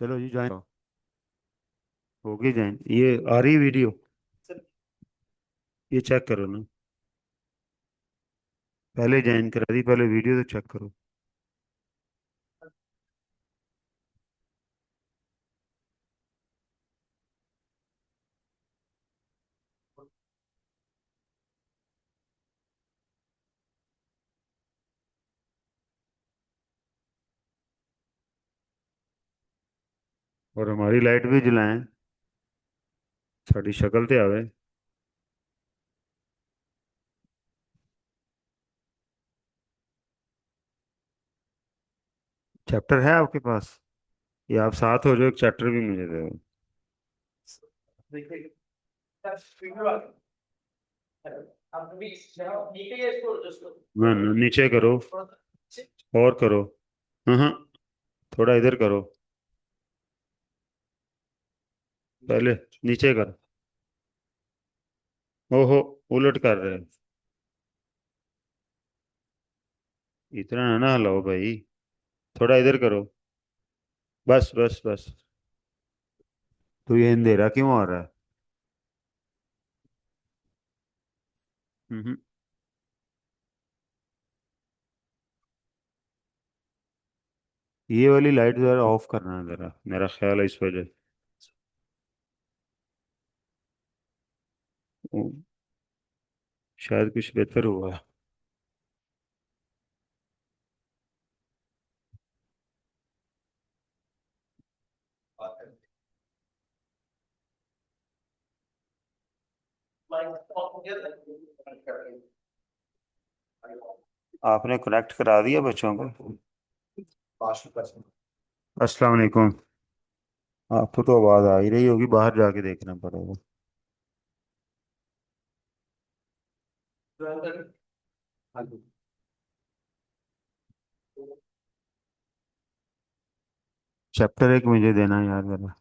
चलो जी ज्वाइन होगी ज्वाइन। ये आ रही वीडियो, ये चेक करो ना। पहले ज्वाइन करा दी, पहले वीडियो तो चेक करो। और हमारी लाइट भी जलाएं, साड़ी शक्ल ते आवे। चैप्टर है आपके पास, या आप साथ हो जो एक चैप्टर भी मुझे दे दो। ना ना, नीचे करो और करो। हाँ, थोड़ा इधर करो, पहले नीचे कर। ओहो, उलट कर रहे हैं। इतना ना हिलाओ भाई, थोड़ा इधर करो। बस बस बस। तो ये अंधेरा क्यों आ रहा है? हम्म। ये वाली लाइट जरा ऑफ करना है जरा, मेरा ख्याल है इस वजह। ओ, शायद कुछ बेहतर हुआ। आपने कनेक्ट करा दिया बच्चों को? अस्सलाम वालेकुम। आपको तो आवाज आ ही रही होगी, बाहर जाके देखना पड़ेगा। चैप्टर एक मुझे देना यार जरा।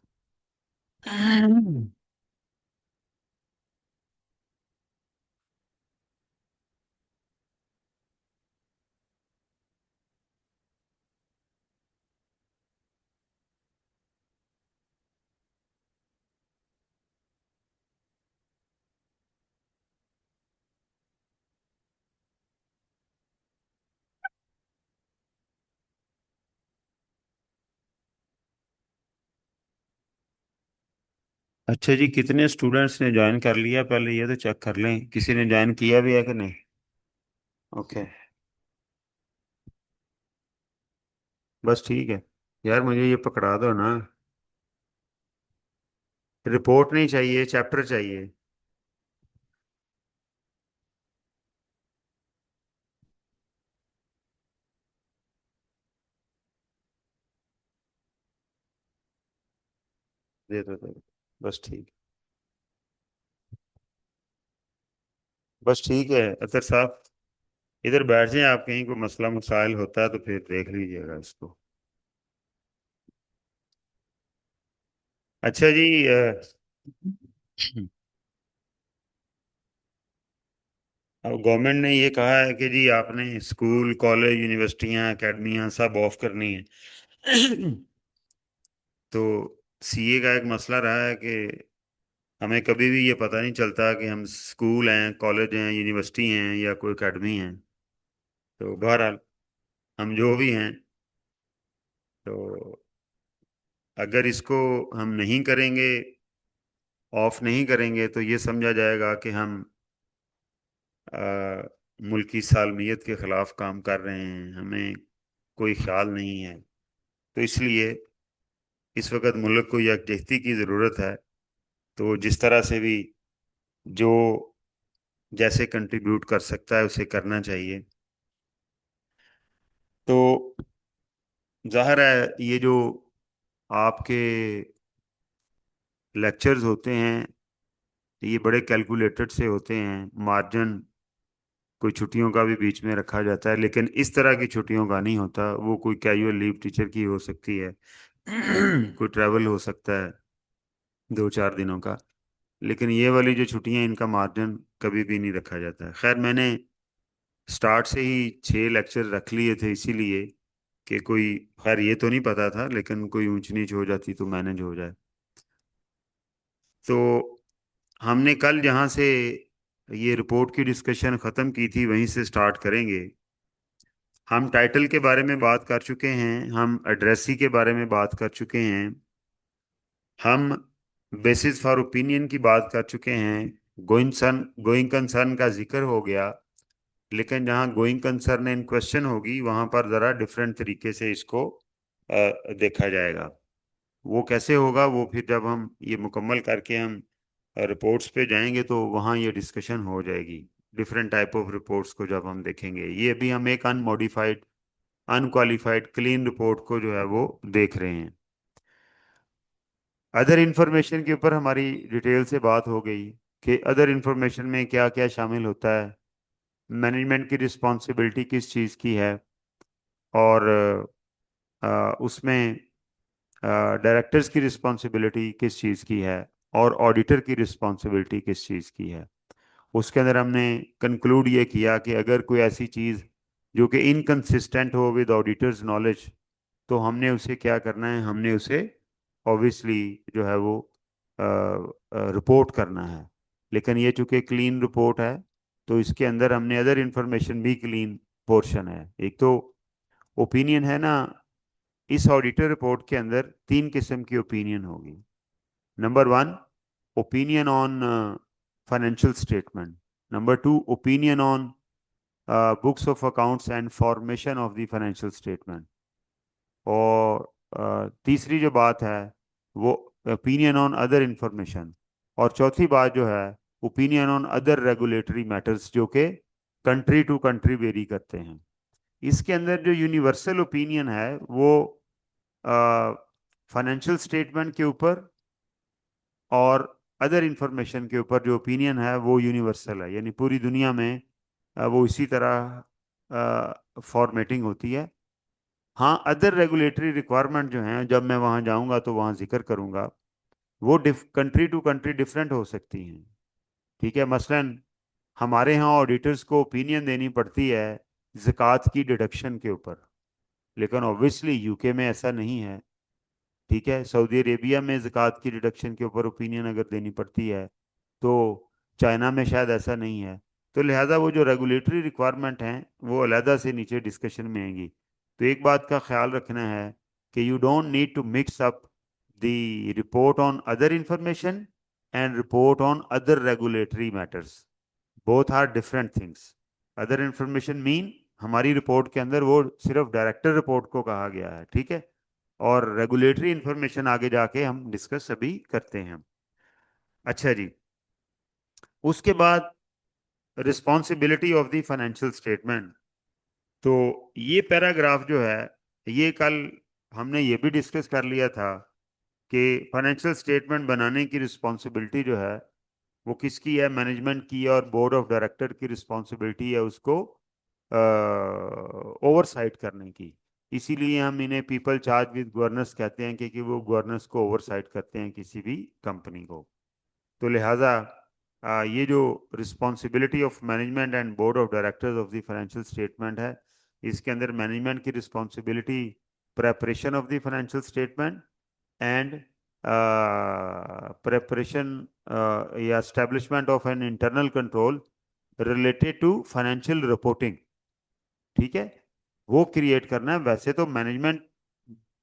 अच्छा जी, कितने स्टूडेंट्स ने ज्वाइन कर लिया पहले ये तो चेक कर लें, किसी ने ज्वाइन किया भी है कि नहीं। ओके, बस ठीक है। यार मुझे ये पकड़ा दो ना। रिपोर्ट नहीं चाहिए, चैप्टर चाहिए। दे दो। बस ठीक। बस ठीक है अतर साहब, इधर बैठ जाएं आप, कहीं कोई मसला मसाइल होता है तो फिर देख लीजिएगा इसको। अच्छा जी, अब गवर्नमेंट ने ये कहा है कि जी आपने स्कूल कॉलेज यूनिवर्सिटियां एकेडमियां सब ऑफ करनी है। तो सीए का एक मसला रहा है कि हमें कभी भी ये पता नहीं चलता कि हम स्कूल हैं, कॉलेज हैं, यूनिवर्सिटी हैं या कोई एकेडमी है। तो बहरहाल हम जो भी हैं, तो अगर इसको हम नहीं करेंगे, ऑफ नहीं करेंगे, तो ये समझा जाएगा कि हम मुल्की सालमियत के खिलाफ काम कर रहे हैं, हमें कोई ख्याल नहीं है। तो इसलिए इस वक्त मुल्क को यकजहती की ज़रूरत है। तो जिस तरह से भी जो जैसे कंट्रीब्यूट कर सकता है उसे करना चाहिए। तो जाहिर है ये जो आपके लेक्चर्स होते हैं, ये बड़े कैलकुलेटेड से होते हैं। मार्जिन कोई छुट्टियों का भी बीच में रखा जाता है, लेकिन इस तरह की छुट्टियों का नहीं होता। वो कोई कैजुअल लीव टीचर की हो सकती है, कोई ट्रैवल हो सकता है 2-4 दिनों का। लेकिन ये वाली जो छुट्टियां, इनका मार्जिन कभी भी नहीं रखा जाता है। खैर, मैंने स्टार्ट से ही 6 लेक्चर रख लिए थे, इसीलिए कि कोई, खैर ये तो नहीं पता था, लेकिन कोई ऊंच नीच हो जाती तो मैनेज हो जाए। तो हमने कल जहाँ से ये रिपोर्ट की डिस्कशन ख़त्म की थी वहीं से स्टार्ट करेंगे। हम टाइटल के बारे में बात कर चुके हैं, हम एड्रेसी के बारे में बात कर चुके हैं, हम बेसिस फॉर ओपिनियन की बात कर चुके हैं, गोइंग कंसर्न का जिक्र हो गया। लेकिन जहाँ गोइंग कंसर्न इन क्वेश्चन होगी वहां पर ज़रा डिफरेंट तरीके से इसको देखा जाएगा। वो कैसे होगा, वो फिर जब हम ये मुकम्मल करके हम रिपोर्ट्स पे जाएंगे तो वहाँ ये डिस्कशन हो जाएगी। डिफरेंट टाइप ऑफ रिपोर्ट्स को जब हम देखेंगे, ये अभी हम एक अनमॉडिफाइड अनक्वालिफाइड क्लीन रिपोर्ट को जो है वो देख रहे हैं। अदर इंफॉर्मेशन के ऊपर हमारी डिटेल से बात हो गई कि अदर इंफॉर्मेशन में क्या क्या शामिल होता है, मैनेजमेंट की रिस्पॉन्सिबिलिटी किस चीज़ की है, और उसमें डायरेक्टर्स की रिस्पॉन्सिबिलिटी किस चीज़ की है, और ऑडिटर की रिस्पॉन्सिबिलिटी किस चीज़ की है। उसके अंदर हमने कंक्लूड ये किया कि अगर कोई ऐसी चीज़ जो कि इनकंसिस्टेंट हो विद ऑडिटर्स नॉलेज, तो हमने उसे क्या करना है, हमने उसे ऑब्वियसली जो है वो रिपोर्ट करना है। लेकिन ये चूंकि क्लीन रिपोर्ट है तो इसके अंदर हमने अदर इंफॉर्मेशन भी क्लीन पोर्शन है। एक तो ओपिनियन है ना, इस ऑडिटर रिपोर्ट के अंदर तीन किस्म की ओपिनियन होगी। Number one, opinion on financial statement. Number two, opinion on books of accounts and formation of the financial statement. और तीसरी जो बात है वो ओपिनियन ऑन अदर इंफॉर्मेशन। और चौथी बात जो है, opinion on other regulatory matters, जो कि कंट्री टू कंट्री वेरी करते हैं। इसके अंदर जो यूनिवर्सल ओपिनियन है वो फाइनेंशियल स्टेटमेंट के ऊपर और अदर इंफॉर्मेशन के ऊपर जो ओपिनियन है वो यूनिवर्सल है, यानी पूरी दुनिया में वो इसी तरह फॉर्मेटिंग होती है। हाँ, अदर रेगुलेटरी रिक्वायरमेंट जो हैं, जब मैं वहाँ जाऊँगा तो वहाँ जिक्र करूँगा, वो कंट्री टू कंट्री डिफरेंट हो सकती हैं। ठीक है, मसलन हमारे यहाँ ऑडिटर्स को ओपिनियन देनी पड़ती है ज़कात की डिडक्शन के ऊपर, लेकिन ऑब्वियसली यूके में ऐसा नहीं है। ठीक है, सऊदी अरेबिया में ज़कात की डिडक्शन के ऊपर ओपिनियन अगर देनी पड़ती है तो चाइना में शायद ऐसा नहीं है। तो लिहाजा वो जो रेगुलेटरी रिक्वायरमेंट हैं वो अलहदा से नीचे डिस्कशन में आएंगी। तो एक बात का ख्याल रखना है कि you don't need to mix up the report on other information and report on other regulatory matters. Both are different things. Other information mean हमारी रिपोर्ट के अंदर वो सिर्फ डायरेक्टर रिपोर्ट को कहा गया है, ठीक है। और रेगुलेटरी इंफॉर्मेशन आगे जाके हम डिस्कस अभी करते हैं। अच्छा जी, उसके बाद responsibility of the financial statement. तो ये पैराग्राफ जो है, ये कल हमने ये भी डिस्कस कर लिया था कि फाइनेंशियल स्टेटमेंट बनाने की रिस्पॉन्सिबिलिटी जो है वो किसकी है, मैनेजमेंट की है, और बोर्ड ऑफ डायरेक्टर की रिस्पॉन्सिबिलिटी है उसको ओवरसाइट करने की। इसीलिए हम इन्हें पीपल चार्ज विद गवर्नेंस कहते हैं, क्योंकि वो गवर्नेंस को ओवरसाइट करते हैं किसी भी कंपनी को। तो लिहाजा ये जो responsibility of management and board of directors of the financial statement है, इसके अंदर मैनेजमेंट की responsibility preparation of the financial statement and preparation या establishment of an internal control related to financial reporting. ठीक है, वो क्रिएट करना है। वैसे तो मैनेजमेंट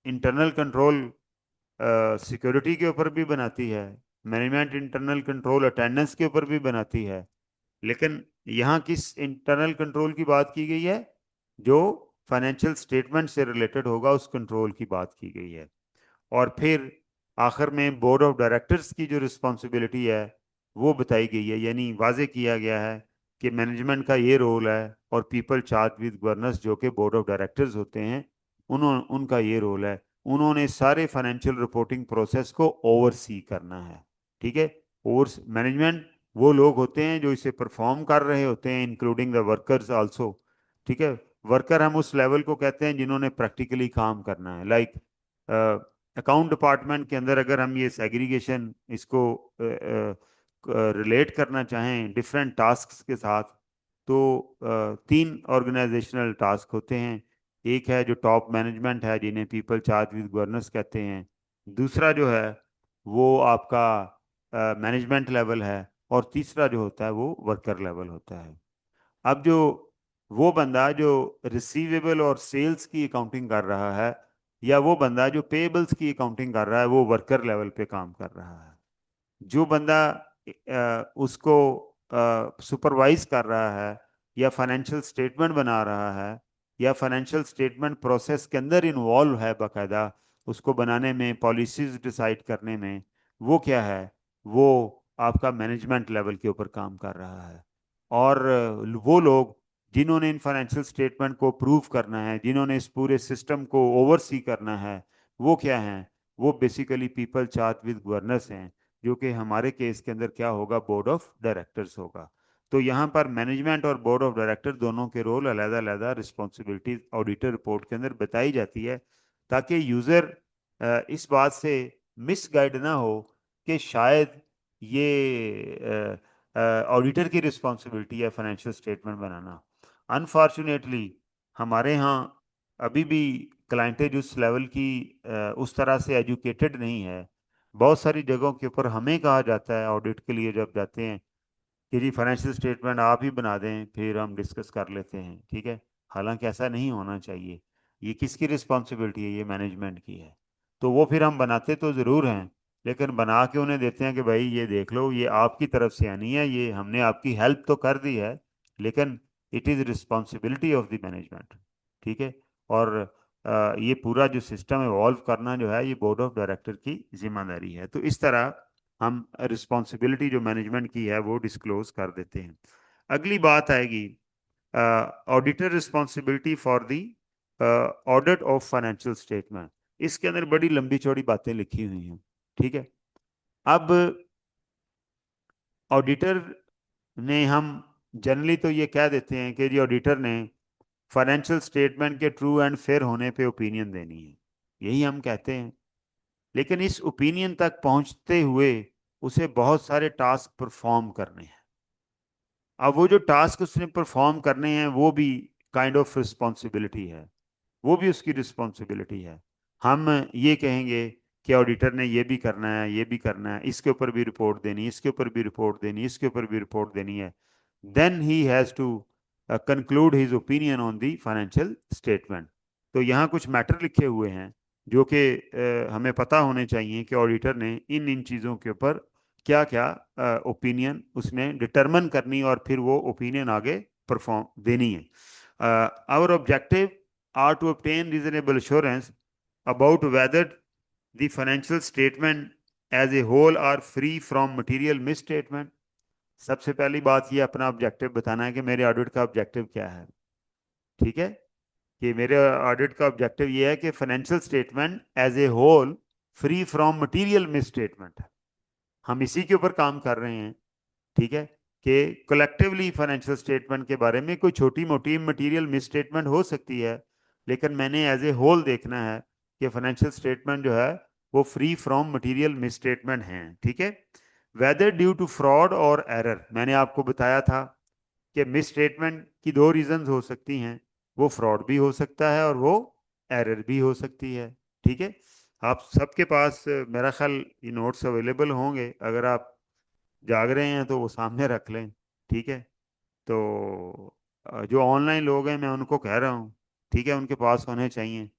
इंटरनल कंट्रोल सिक्योरिटी के ऊपर भी बनाती है, मैनेजमेंट इंटरनल कंट्रोल अटेंडेंस के ऊपर भी बनाती है, लेकिन यहाँ किस इंटरनल कंट्रोल की बात की गई है, जो फाइनेंशियल स्टेटमेंट से रिलेटेड होगा उस कंट्रोल की बात की गई है। और फिर आखिर में बोर्ड ऑफ डायरेक्टर्स की जो रिस्पॉन्सिबिलिटी है वो बताई गई है, यानी वाजे किया गया है कि मैनेजमेंट का ये रोल है और पीपल चार्ज विद गवर्नेंस जो कि बोर्ड ऑफ डायरेक्टर्स होते हैं उनका ये रोल है। उन्होंने सारे फाइनेंशियल रिपोर्टिंग प्रोसेस को ओवरसी करना है। ठीक है, ओवर मैनेजमेंट वो लोग होते हैं जो इसे परफॉर्म कर रहे होते हैं, इंक्लूडिंग द वर्कर्स आल्सो। ठीक है, वर्कर हम उस लेवल को कहते हैं जिन्होंने प्रैक्टिकली काम करना है। लाइक अकाउंट डिपार्टमेंट के अंदर अगर हम ये सेग्रीगेशन इसको रिलेट करना चाहें डिफरेंट टास्क्स के साथ, तो तीन ऑर्गेनाइजेशनल टास्क होते हैं। एक है जो टॉप मैनेजमेंट है, जिन्हें पीपल चार्ज विद गवर्नेंस कहते हैं। दूसरा जो है वो आपका मैनेजमेंट लेवल है। और तीसरा जो होता है वो वर्कर लेवल होता है। अब जो वो बंदा जो रिसीवेबल और सेल्स की अकाउंटिंग कर रहा है, या वो बंदा जो पेबल्स की अकाउंटिंग कर रहा है, वो वर्कर लेवल पे काम कर रहा है। जो बंदा उसको सुपरवाइज कर रहा है, या फाइनेंशियल स्टेटमेंट बना रहा है, या फाइनेंशियल स्टेटमेंट प्रोसेस के अंदर इन्वॉल्व है बाकायदा, उसको बनाने में, पॉलिसीज डिसाइड करने में, वो क्या है, वो आपका मैनेजमेंट लेवल के ऊपर काम कर रहा है। और वो लोग जिन्होंने इन फाइनेंशियल स्टेटमेंट को प्रूव करना है, जिन्होंने इस पूरे सिस्टम को ओवरसी करना है, वो क्या हैं, वो basically people charge with governance हैं, जो कि हमारे केस के अंदर क्या होगा, बोर्ड ऑफ डायरेक्टर्स होगा। तो यहाँ पर मैनेजमेंट और बोर्ड ऑफ डायरेक्टर दोनों के रोल अलग अलग रिस्पॉन्सिबिलिटी ऑडिटर रिपोर्ट के अंदर बताई जाती है, ताकि यूज़र इस बात से मिसगाइड ना हो कि शायद ये ऑडिटर की रिस्पॉन्सिबिलिटी है फाइनेंशियल स्टेटमेंट बनाना। अनफॉर्चुनेटली हमारे यहाँ अभी भी क्लाइंटेज उस लेवल की उस तरह से एजुकेटेड नहीं है। बहुत सारी जगहों के ऊपर हमें कहा जाता है ऑडिट के लिए जब जाते हैं कि जी फाइनेंशियल स्टेटमेंट आप ही बना दें, फिर हम डिस्कस कर लेते हैं, ठीक है। हालांकि ऐसा नहीं होना चाहिए। ये किसकी रिस्पॉन्सिबिलिटी है, ये मैनेजमेंट की है। तो वो फिर हम बनाते तो ज़रूर हैं, लेकिन बना के उन्हें देते हैं कि भाई ये देख लो, ये आपकी तरफ से आनी है, ये हमने आपकी हेल्प तो कर दी है, लेकिन it is responsibility of the management, ठीक है। और ये पूरा जो सिस्टम इवॉल्व करना जो है, ये बोर्ड ऑफ डायरेक्टर की जिम्मेदारी है। तो इस तरह हम रिस्पॉन्सिबिलिटी जो मैनेजमेंट की है वो डिस्क्लोज कर देते हैं। अगली बात आएगी auditor responsibility for the audit of financial statement. इसके अंदर बड़ी लंबी चौड़ी बातें लिखी हुई हैं, ठीक है। अब ऑडिटर ने, हम जनरली तो ये कह देते हैं कि जी ऑडिटर ने फाइनेंशियल स्टेटमेंट के ट्रू एंड फेयर होने पे ओपिनियन देनी है, यही हम कहते हैं। लेकिन इस ओपिनियन तक पहुंचते हुए उसे बहुत सारे टास्क परफॉर्म करने हैं। अब वो जो टास्क उसने परफॉर्म करने हैं वो भी काइंड ऑफ रिस्पॉन्सिबिलिटी है, वो भी उसकी रिस्पॉन्सिबिलिटी है। हम ये कहेंगे कि ऑडिटर ने ये भी करना है, ये भी करना है, इसके ऊपर भी रिपोर्ट देनी, इसके ऊपर भी रिपोर्ट देनी, इसके ऊपर भी रिपोर्ट देनी है। Then he has to conclude his opinion on the financial statement. तो यहाँ कुछ मैटर लिखे हुए हैं जो कि हमें पता होने चाहिए कि ऑडिटर ने इन इन चीज़ों के ऊपर क्या क्या ओपिनियन उसने डिटरमन करनी, और फिर वो ओपिनियन आगे परफॉर्म देनी है। Our objective are to obtain reasonable assurance about whether the financial statement as a whole are free from material misstatement। सबसे पहली बात ये अपना ऑब्जेक्टिव बताना है कि मेरे ऑडिट का ऑब्जेक्टिव क्या है, ठीक है। कि मेरे ऑडिट का ऑब्जेक्टिव ये है कि financial statement as a whole free from material misstatement है। हम इसी के ऊपर काम कर रहे हैं, ठीक है। कि कलेक्टिवली फाइनेंशियल स्टेटमेंट के बारे में कोई छोटी मोटी मटेरियल मिसस्टेटमेंट हो सकती है, लेकिन मैंने एज ए होल देखना है कि फाइनेंशियल स्टेटमेंट जो है वो फ्री फ्रॉम मटेरियल मिसस्टेटमेंट हैं, ठीक है। वेदर ड्यू टू फ्रॉड और एरर, मैंने आपको बताया था कि मिसस्टेटमेंट की दो रीजंस हो सकती हैं, वो फ्रॉड भी हो सकता है और वो एरर भी हो सकती है, ठीक है। आप सबके पास मेरा ख्याल ये नोट्स अवेलेबल होंगे, अगर आप जाग रहे हैं तो वो सामने रख लें, ठीक है। तो जो ऑनलाइन लोग हैं मैं उनको कह रहा हूँ, ठीक है, उनके पास होने चाहिए।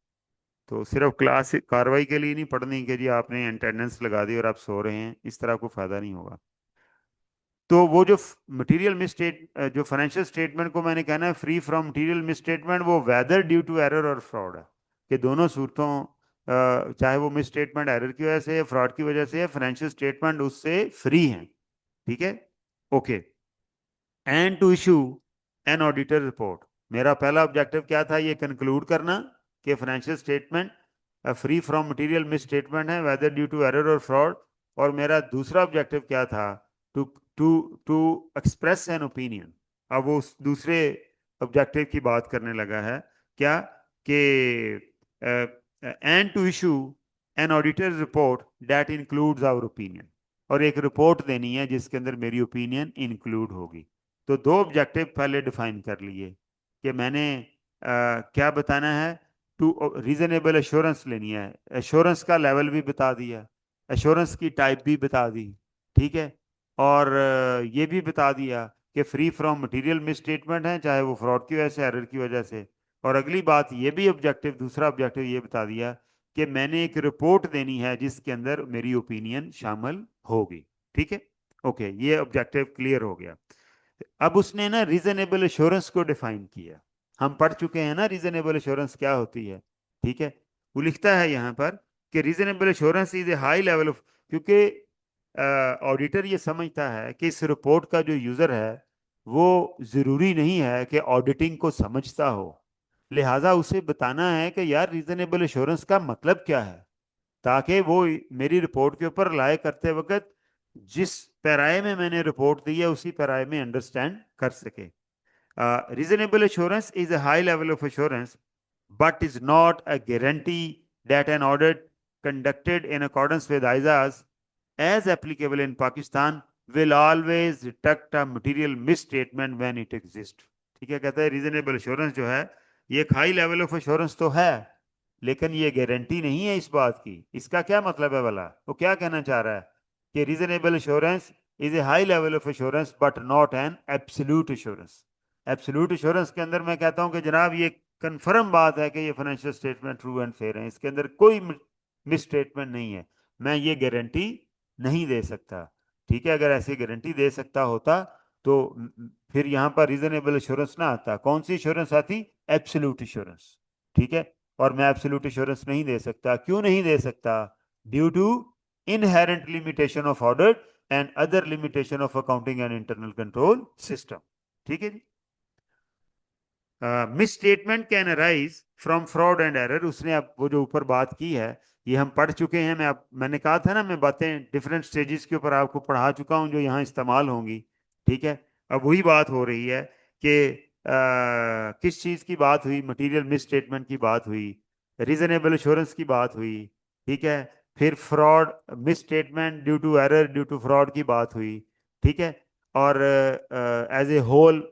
तो सिर्फ क्लास कार्रवाई के लिए नहीं पढ़नी कि जी आपने अटेंडेंस लगा दी और आप सो रहे हैं, इस तरह कोई फायदा नहीं होगा। तो वो जो मटेरियल मिसस्टेट, जो फाइनेंशियल स्टेटमेंट को मैंने कहना है फ्री फ्रॉम मटेरियल मिसस्टेटमेंट, वो वेदर ड्यू टू एरर और फ्रॉड है। कि दोनों सूरतों, चाहे वो मिसस्टेटमेंट एरर की वजह से, फ्रॉड की वजह से, फाइनेंशियल स्टेटमेंट उससे फ्री हैं, ठीक है। Okay. And to issue an auditor report, मेरा पहला ऑब्जेक्टिव क्या था, ये कंक्लूड करना कि financial statement free from material misstatement है, वेदर ड्यू टू एरर और फ्रॉड। और मेरा दूसरा ऑब्जेक्टिव क्या था, to to to express an opinion. अब वो उस दूसरे ऑब्जेक्टिव की बात करने लगा है, क्या कि and to issue an auditor report that includes our opinion, और एक रिपोर्ट देनी है जिसके अंदर मेरी ओपिनियन इंक्लूड होगी। तो दो ऑब्जेक्टिव पहले डिफाइन कर लिए कि मैंने क्या बताना है, टू रीजनेबल एश्योरेंस लेनी है। एश्योरेंस का लेवल भी बता दिया, एश्योरेंस की टाइप भी बता दी, ठीक है। और ये भी बता दिया कि फ्री फ्रॉम मटेरियल मिसस्टेटमेंट है, चाहे वो फ्रॉड की वजह से, एरर की वजह से। और अगली बात ये भी ऑब्जेक्टिव, दूसरा ऑब्जेक्टिव ये बता दिया कि मैंने एक रिपोर्ट देनी है जिसके अंदर मेरी ओपिनियन शामिल होगी, ठीक है। ओके, ये ऑब्जेक्टिव क्लियर हो गया। अब उसने ना रीजनेबल एश्योरेंस को डिफाइन किया। हम पढ़ चुके हैं ना रीजनेबल एश्योरेंस क्या होती है, ठीक है। वो लिखता है यहाँ पर कि reasonable assurance is a high level of, क्योंकि ऑडिटर ये समझता है कि इस रिपोर्ट का जो यूजर है वो जरूरी नहीं है कि ऑडिटिंग को समझता हो, लिहाजा उसे बताना है कि यार रीजनेबल एश्योरेंस का मतलब क्या है, ताकि वो मेरी रिपोर्ट के ऊपर लाए करते वक्त जिस पैराए में मैंने रिपोर्ट दी है उसी पैराए में अंडरस्टैंड कर सके। Reasonable assurance is a high level of assurance, but is not a guarantee that an audit conducted in accordance with ISAs, as applicable in Pakistan, will always detect a material misstatement when it exists. ठीक है, कहता है reasonable assurance जो है ये एक high level of assurance तो है, लेकिन ये गारंटी नहीं है इस बात की। इसका क्या मतलब है भला, वो क्या कहना चाह रहा है कि reasonable assurance is a high level of assurance but not an absolute assurance. Absolute assurance के अंदर मैं कहता हूं कि जनाब ये कंफर्म बात है कि ये financial statement true and fair है, इसके अंदर कोई मिस स्टेटमेंट नहीं है, मैं ये गारंटी नहीं दे सकता, ठीक है। अगर ऐसी गारंटी दे सकता होता तो फिर यहां पर रीजनेबल एश्योरेंस ना आता, कौन सी एश्योरेंस आती, एब्सोल्यूट एश्योरेंस, ठीक है। और मैं एब्सोल्यूट एश्योरेंस नहीं दे सकता, क्यों नहीं दे सकता, due to inherent limitation of audit and other limitation of accounting and internal control system, ठीक है जी। Misstatement can arise from fraud and error, उसने अब वो जो ऊपर बात की है ये हम पढ़ चुके हैं। मैंने कहा था ना, मैं बातें डिफरेंट स्टेजेस के ऊपर आपको पढ़ा चुका हूं जो यहाँ इस्तेमाल होंगी, ठीक है। अब वही बात हो रही है कि किस चीज़ की बात हुई, मटेरियल मिस स्टेटमेंट की बात हुई, रीजनेबल एश्योरेंस की बात हुई, ठीक है। फिर fraud misstatement due to error, due to fraud की बात हुई, ठीक है। और एज ए होल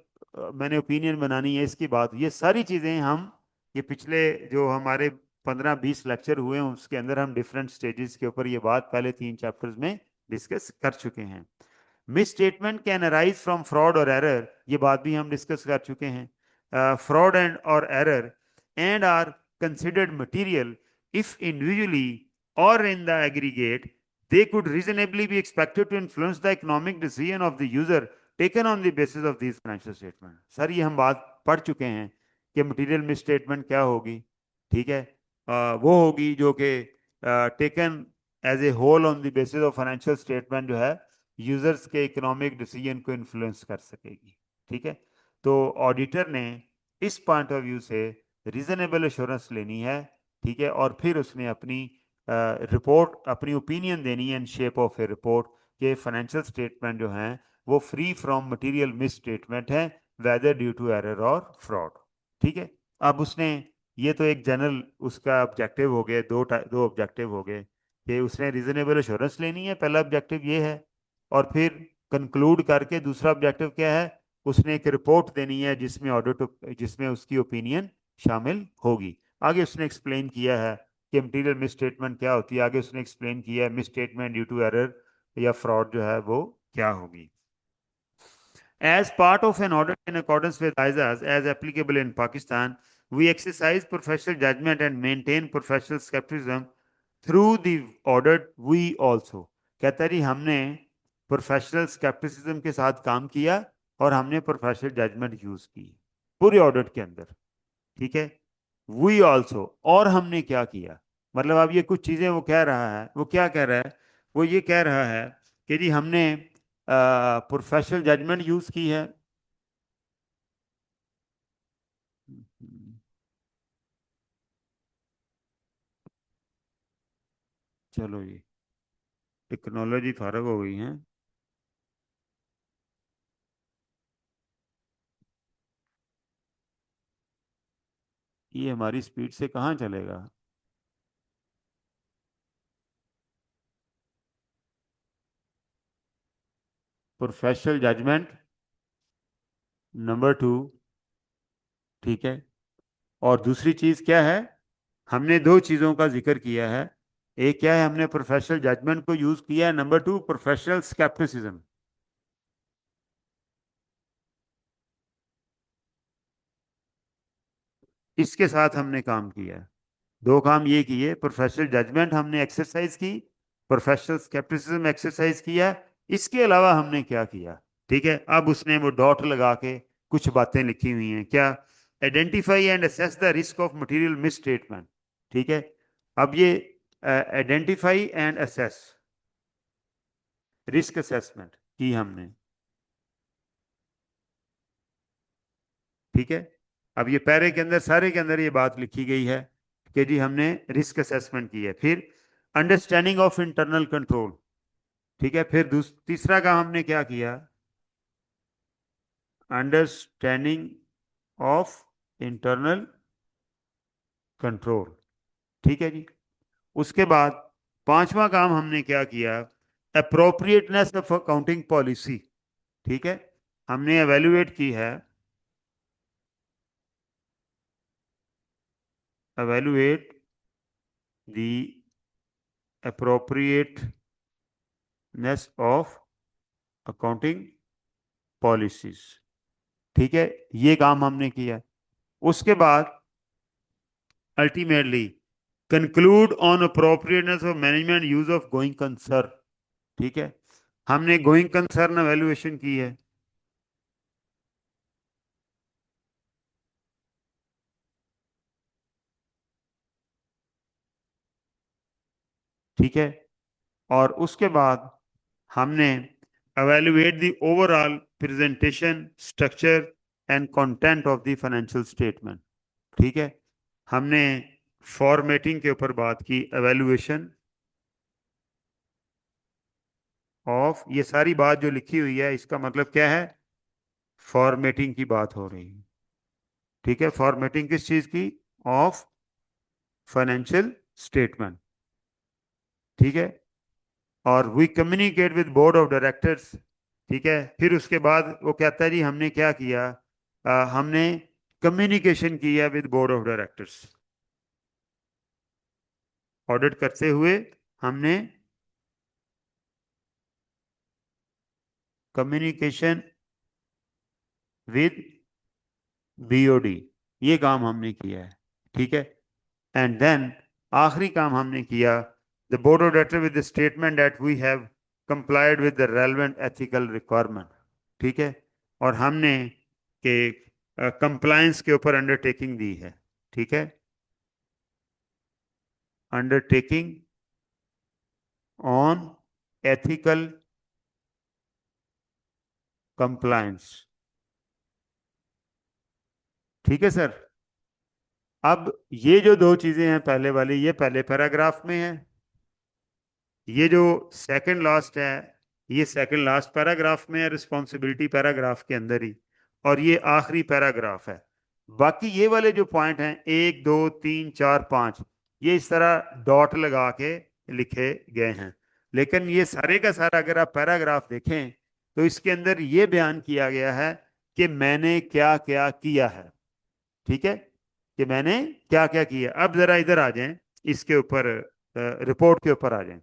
मैंने ओपिनियन बनानी है इसकी बात, ये सारी चीज़ें हम ये पिछले जो हमारे 15-20 लेक्चर हुए हैं उसके अंदर हम डिफरेंट स्टेजेस के ऊपर ये बात पहले 3 चैप्टर्स में डिस्कस कर चुके हैं। Misstatement can arise from fraud और एरर, ये बात भी हम डिस्कस कर चुके हैं। फ्रॉड एंड और error and are considered material if individually और in the aggregate they could reasonably be expected to influence the economic decision of the user taken on the basis of these financial statement। Sir ये हम बात पढ़ चुके हैं कि material miss statement क्या होगी, ठीक है। वो होगी जो कि taken as a whole on the basis of financial statement जो है यूजर्स के इकोनॉमिक डिसीजन को इन्फ्लुएंस कर सकेगी, ठीक है। तो ऑडिटर ने इस पॉइंट ऑफ व्यू से रीजनेबल एश्योरेंस लेनी है, ठीक है। और फिर उसने अपनी रिपोर्ट, अपनी ओपिनियन देनी है in shape of A report के फाइनेंशियल स्टेटमेंट जो हैं वो free from material misstatement है, वेदर ड्यू टू एरर और फ्रॉड, ठीक है। अब उसने ये तो एक जनरल उसका ऑब्जेक्टिव हो गए, दो ऑब्जेक्टिव हो गए कि उसने रीजनेबल एश्योरेंस लेनी है, पहला ऑब्जेक्टिव ये है। और फिर कंक्लूड करके दूसरा ऑब्जेक्टिव क्या है, उसने एक रिपोर्ट देनी है जिसमें ऑडिट, जिसमें उसकी ओपिनियन शामिल होगी। आगे उसने एक्सप्लेन किया है कि मटीरियल मिस स्टेटमेंट क्या होती है, आगे उसने एक्सप्लेन किया है misstatement due to error या फ्रॉड जो है वो क्या होगी। As part of an audit in accordance with ISAs as applicable in Pakistan, we exercise professional judgment and maintain professional skepticism through the audit we also। कहता रही हमने professional scepticism के साथ काम किया और हमने प्रोफेशनल जजमेंट यूज की पूरे ऑडिट के अंदर, ठीक है। वी ऑल्सो, और हमने क्या किया, मतलब अब ये कुछ चीजें वो कह रहा है, वो क्या कह रहा है, वो ये कह रहा है कि जी हमने प्रोफेशनल जजमेंट यूज की है। चलो जी, टेक्नोलॉजी फारग हो गई है। ये हमारी स्पीड से कहाँ चलेगा। प्रोफेशनल जजमेंट नंबर 2, ठीक है। और दूसरी चीज क्या है, हमने दो चीजों का जिक्र किया है। एक क्या है, हमने प्रोफेशनल जजमेंट को यूज किया है। नंबर टू, प्रोफेशनल स्केप्टिसिज्म, इसके साथ हमने काम किया है। दो काम ये किए, प्रोफेशनल जजमेंट हमने एक्सरसाइज की, प्रोफेशनल स्केप्टिसिज्म एक्सरसाइज किया। इसके अलावा हमने क्या किया, ठीक है, अब उसने वो डॉट लगा के कुछ बातें लिखी हुई हैं क्या, identify and assess the risk of material miss statement. ठीक है, अब ये identify and assess, risk assessment की हमने। ठीक है, अब ये पैरे के अंदर, सारे के अंदर ये बात लिखी गई है कि जी हमने रिस्क असेसमेंट की है। फिर अंडरस्टैंडिंग ऑफ इंटरनल कंट्रोल। ठीक है, फिर तीसरा काम हमने क्या किया, अंडरस्टैंडिंग ऑफ इंटरनल कंट्रोल। ठीक है जी, उसके बाद पांचवा काम हमने क्या किया, अप्रोप्रिएटनेस ऑफ अकाउंटिंग पॉलिसी। ठीक है, हमने एवेल्युएट की है, evaluate the appropriateness of accounting policies। ठीक है, ये काम हमने किया। उसके बाद ultimately conclude on appropriateness of management use of going concern. ठीक है, हमने गोइंग कंसर्न एवेल्युएशन की है। ठीक है, और उसके बाद हमने evaluate the overall presentation structure and content of the financial statement। ठीक है, हमने फॉर्मेटिंग के ऊपर बात की, एवेल्युएशन ऑफ, ये सारी बात जो लिखी हुई है इसका मतलब क्या है, फॉर्मेटिंग की बात हो रही है। ठीक है, फॉर्मेटिंग किस चीज की, ऑफ फाइनेंशियल स्टेटमेंट। ठीक है, और we communicate with board of directors. ठीक है, फिर उसके बाद वो कहता है जी हमने क्या किया, हमने कम्युनिकेशन किया with board of directors. Audit करते हुए हमने कम्युनिकेशन विद बीओडी, ये काम हमने किया है। ठीक है, एंड देन आखिरी काम हमने किया, the board of director with the statement that we have complied with the relevant ethical requirement. ठीक है, और हमने के कंप्लायंस के ऊपर अंडरटेकिंग दी है। ठीक है, अंडरटेकिंग ऑन एथिकल कंप्लायंस। ठीक है सर, अब ये जो दो चीजें हैं पहले वाली, ये पहले पैराग्राफ में है, ये जो सेकंड लास्ट है ये सेकंड लास्ट पैराग्राफ में है, रिस्पॉन्सिबिलिटी पैराग्राफ के अंदर ही, और ये आखिरी पैराग्राफ है। बाकी ये वाले जो पॉइंट हैं, एक दो तीन चार पांच, ये इस तरह डॉट लगा के लिखे गए हैं। लेकिन ये सारे का सारा अगर आप पैराग्राफ देखें तो इसके अंदर ये बयान किया गया है कि मैंने क्या क्या किया है। ठीक है, कि मैंने क्या क्या किया। अब जरा इधर आ जाएं, इसके ऊपर रिपोर्ट के ऊपर आ जाएं।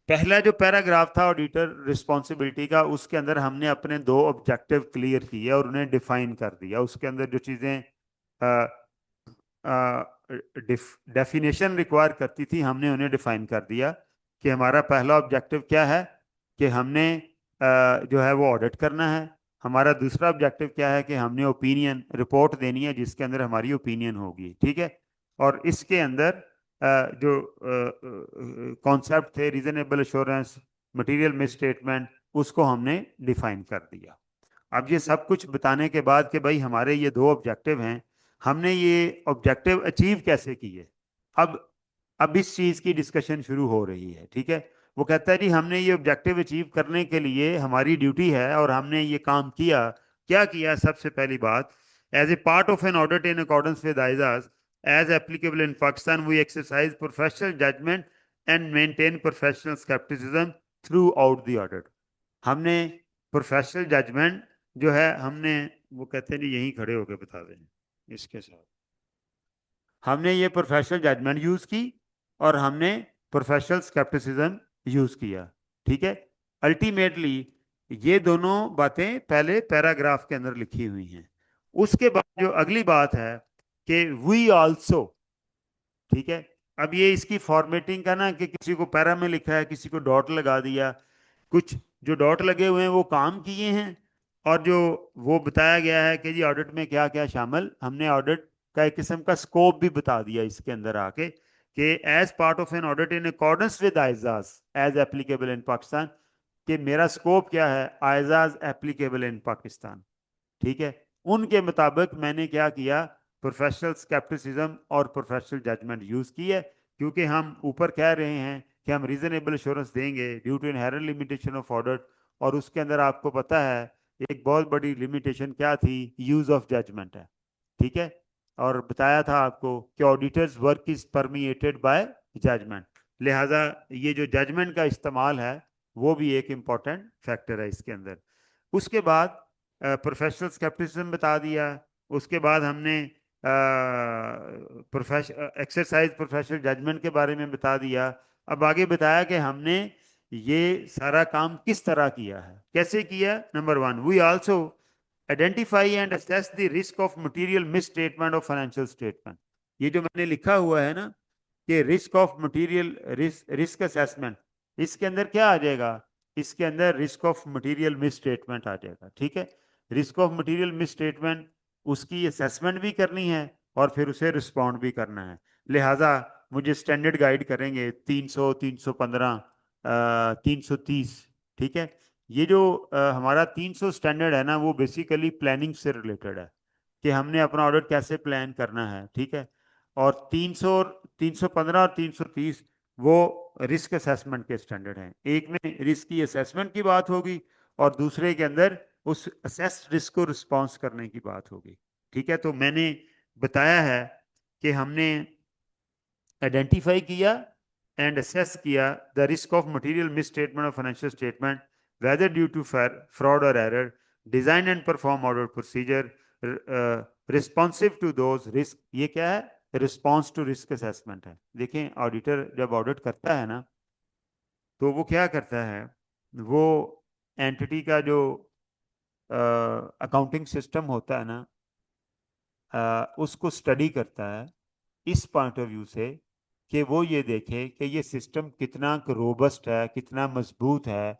पहला जो पैराग्राफ था ऑडिटर रिस्पॉन्सिबिलिटी का, उसके अंदर हमने अपने दो ऑब्जेक्टिव क्लियर किए और उन्हें डिफाइन कर दिया। उसके अंदर जो चीज़ें डेफिनेशन रिक्वायर करती थी हमने उन्हें डिफाइन कर दिया कि हमारा पहला ऑब्जेक्टिव क्या है, कि हमने जो है वो ऑडिट करना है। हमारा दूसरा ऑब्जेक्टिव क्या है, कि हमने ओपिनियन रिपोर्ट देनी है जिसके अंदर हमारी ओपिनियन होगी। ठीक है, और इसके अंदर जो कॉन्सेप्ट थे, रीजनेबल एश्योरेंस, मटेरियल मिसस्टेटमेंट, उसको हमने डिफाइन कर दिया। अब ये सब कुछ बताने के बाद कि भाई हमारे ये दो ऑब्जेक्टिव हैं, हमने ये ऑब्जेक्टिव अचीव कैसे किए, अब अब इस चीज की डिस्कशन शुरू हो रही है। ठीक है, वो कहता है जी हमने ये ऑब्जेक्टिव अचीव करने के लिए हमारी ड्यूटी है और हमने ये काम किया। क्या किया, सबसे पहली बात, as a part of an audit in accordance with ISAs as applicable in Pakistan we exercise professional judgement and maintain professional scepticism throughout the audit. हमने प्रोफेशनल जजमेंट जो है हमने, वो कहते हैं जी यहीं खड़े होकर बता दें, इसके साथ हमने ये प्रोफेशनल जजमेंट यूज की और हमने प्रोफेशनल स्केप्टिसिज्म यूज किया। ठीक है, अल्टीमेटली ये दोनों बातें पहले पैराग्राफ के अंदर लिखी हुई हैं। उसके बाद जो अगली बात है कि वी आल्सो, ठीक है, अब ये इसकी फॉर्मेटिंग का ना कि किसी को पैरा में लिखा है, किसी को डॉट लगा दिया, कुछ जो डॉट लगे हुए हैं वो काम किए हैं, और जो वो बताया गया है कि जी ऑडिट में क्या क्या शामिल, हमने ऑडिट का एक किस्म का स्कोप भी बता दिया इसके अंदर आके कि as part of an audit in accordance with ISAs as applicable in Pakistan, कि मेरा स्कोप क्या है, आइजाज एप्लीकेबल इन पाकिस्तान। ठीक है, उनके मुताबिक मैंने क्या किया, प्रोफेशनल स्केप्टिसिज्म और प्रोफेशनल जजमेंट यूज की है, क्योंकि हम ऊपर कह रहे हैं कि हम रीजनेबल एश्योरेंस देंगे due to inherent limitation of audit, और उसके अंदर आपको पता है एक बहुत बड़ी लिमिटेशन क्या थी, यूज ऑफ जजमेंट है। ठीक है, और बताया था आपको कि auditor's work is permeated by judgement, लिहाजा ये जो जजमेंट का इस्तेमाल है वो भी एक इम्पॉर्टेंट फैक्टर है इसके अंदर। उसके बाद प्रोफेशनल स्केप्टिसिज्म बता दिया। उसके बाद हमने एक्सरसाइज प्रोफेशनल जजमेंट के बारे में बता दिया। अब आगे बताया कि हमने ये सारा काम किस तरह किया है, कैसे किया। Number one, we also identify and assess the risk of material misstatement of financial statement. ये जो मैंने लिखा हुआ है ना कि risk of material risk assessment, इसके अंदर क्या आ जाएगा, इसके अंदर risk of material misstatement आ जाएगा। ठीक है, risk of material misstatement, उसकी असेसमेंट भी करनी है और फिर उसे रिस्पॉन्ड भी करना है। लिहाजा मुझे स्टैंडर्ड गाइड करेंगे 300, 315, 330। ठीक है, ये जो हमारा 300 स्टैंडर्ड है ना, वो बेसिकली प्लानिंग से रिलेटेड है कि हमने अपना ऑडिट कैसे प्लान करना है। ठीक है, और 300, 315 और 330 वो रिस्क असेसमेंट के स्टैंडर्ड हैं। एक में रिस्क की असेसमेंट की बात होगी और दूसरे के अंदर उस असेस रिस्क को रिस्पॉन्स करने की बात होगी। ठीक है, तो मैंने बताया है कि हमने आइडेंटिफाई किया एंड असेस किया the risk of material misstatement of financial statement whether due to fraud और error, design and perform audit procedure responsive to those risk. ये क्या है, रिस्पॉन्स टू रिस्क असेसमेंट है। देखें, ऑडिटर जब audit करता है ना तो वो क्या करता है, वो एंटिटी का जो अकाउंटिंग सिस्टम होता है ना, उसको स्टडी करता है इस पॉइंट ऑफ व्यू से कि वो ये देखे कि ये सिस्टम कितना रोबस्ट है, कितना मजबूत है,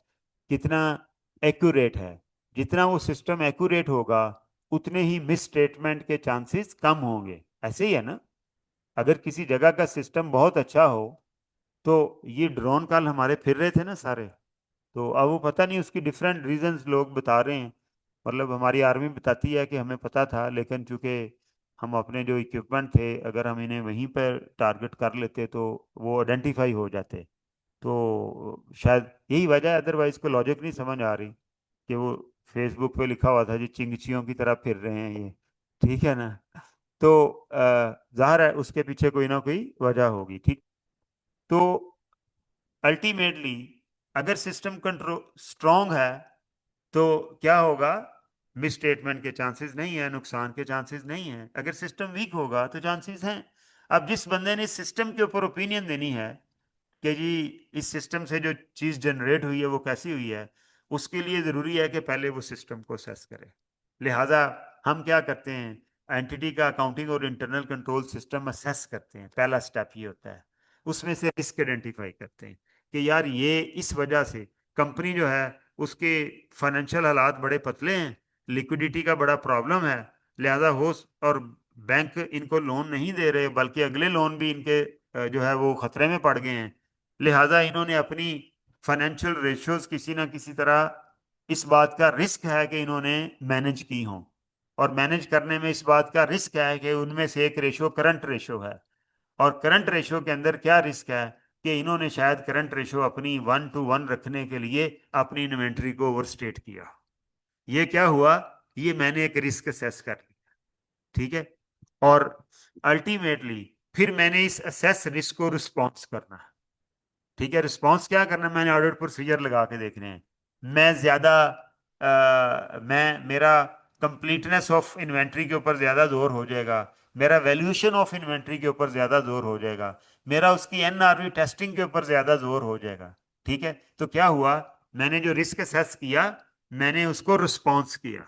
कितना एक्यूरेट है। जितना वो सिस्टम एक्यूरेट होगा उतने ही मिस स्टेटमेंट के चांसेस कम होंगे। ऐसे ही है ना, अगर किसी जगह का सिस्टम बहुत अच्छा हो, तो ये ड्रोन कल हमारे फिर रहे थे ना सारे, तो अब वो पता नहीं उसकी डिफरेंट रीजंस लोग बता रहे हैं। मतलब हमारी आर्मी बताती है कि हमें पता था, लेकिन चूंकि हम अपने जो इक्विपमेंट थे अगर हम इन्हें वहीं पर टारगेट कर लेते तो वो आइडेंटिफाई हो जाते। तो शायद यही वजह है, अदरवाइज को लॉजिक नहीं समझ आ रही कि वो फेसबुक पे लिखा हुआ था जी चिंगचियों की तरह फिर रहे हैं ये। ठीक है ना, तो जाहिर है उसके पीछे कोई ना कोई वजह होगी। ठीक, तो अल्टीमेटली अगर सिस्टम कंट्रोल स्ट्रांग है तो क्या होगा, मिस स्टेटमेंट के चांसेस नहीं है, नुकसान के चांसेस नहीं है। अगर सिस्टम वीक होगा तो चांसेस हैं। अब जिस बंदे ने सिस्टम के ऊपर ओपिनियन देनी है कि जी इस सिस्टम से जो चीज़ जनरेट हुई है वो कैसी हुई है, उसके लिए ज़रूरी है कि पहले वो सिस्टम को असेस करे। लिहाजा हम क्या करते हैं, एंटिटी का अकाउंटिंग और इंटरनल कंट्रोल सिस्टम असेस करते हैं। पहला स्टेप ये होता है, उसमें से रिस्क आइडेंटिफाई करते हैं कि यार ये इस वजह से कंपनी जो है उसके फाइनेंशियल हालात बड़े पतले हैं, लिक्विडिटी का बड़ा प्रॉब्लम है, लिहाजा हो और बैंक इनको लोन नहीं दे रहे बल्कि अगले लोन भी इनके जो है वो खतरे में पड़ गए हैं। लिहाजा इन्होंने अपनी फाइनेंशियल रेशियोज किसी ना किसी तरह, इस बात का रिस्क है कि इन्होंने मैनेज की हों, और मैनेज करने में इस बात का रिस्क है कि उनमें से एक रेशो करंट रेशो है, और करंट रेशो के अंदर क्या रिस्क है कि इन्होंने शायद करंट रेशो अपनी 1:1 रखने के लिए अपनी इन्वेंट्री को ओवरस्टेट किया। ये क्या हुआ, ये मैंने एक रिस्क असेस कर लिया। ठीक है, और अल्टीमेटली फिर मैंने इस असेस रिस्क को रिस्पॉन्स करना है। ठीक है, रिस्पॉन्स क्या करना है, मैंने ऑडिट प्रोसीजर लगा के देखने हैं। मैं ज्यादा मैं मेरा कंप्लीटनेस ऑफ इन्वेंट्री के ऊपर ज्यादा जोर हो जाएगा, मेरा वैल्यूएशन ऑफ इन्वेंट्री के ऊपर ज्यादा जोर हो जाएगा, मेरा उसकी एनआरवी टेस्टिंग के ऊपर ज्यादा जोर हो जाएगा। ठीक है, तो क्या हुआ, मैंने जो रिस्क असेस किया, मैंने उसको रिस्पॉन्स किया।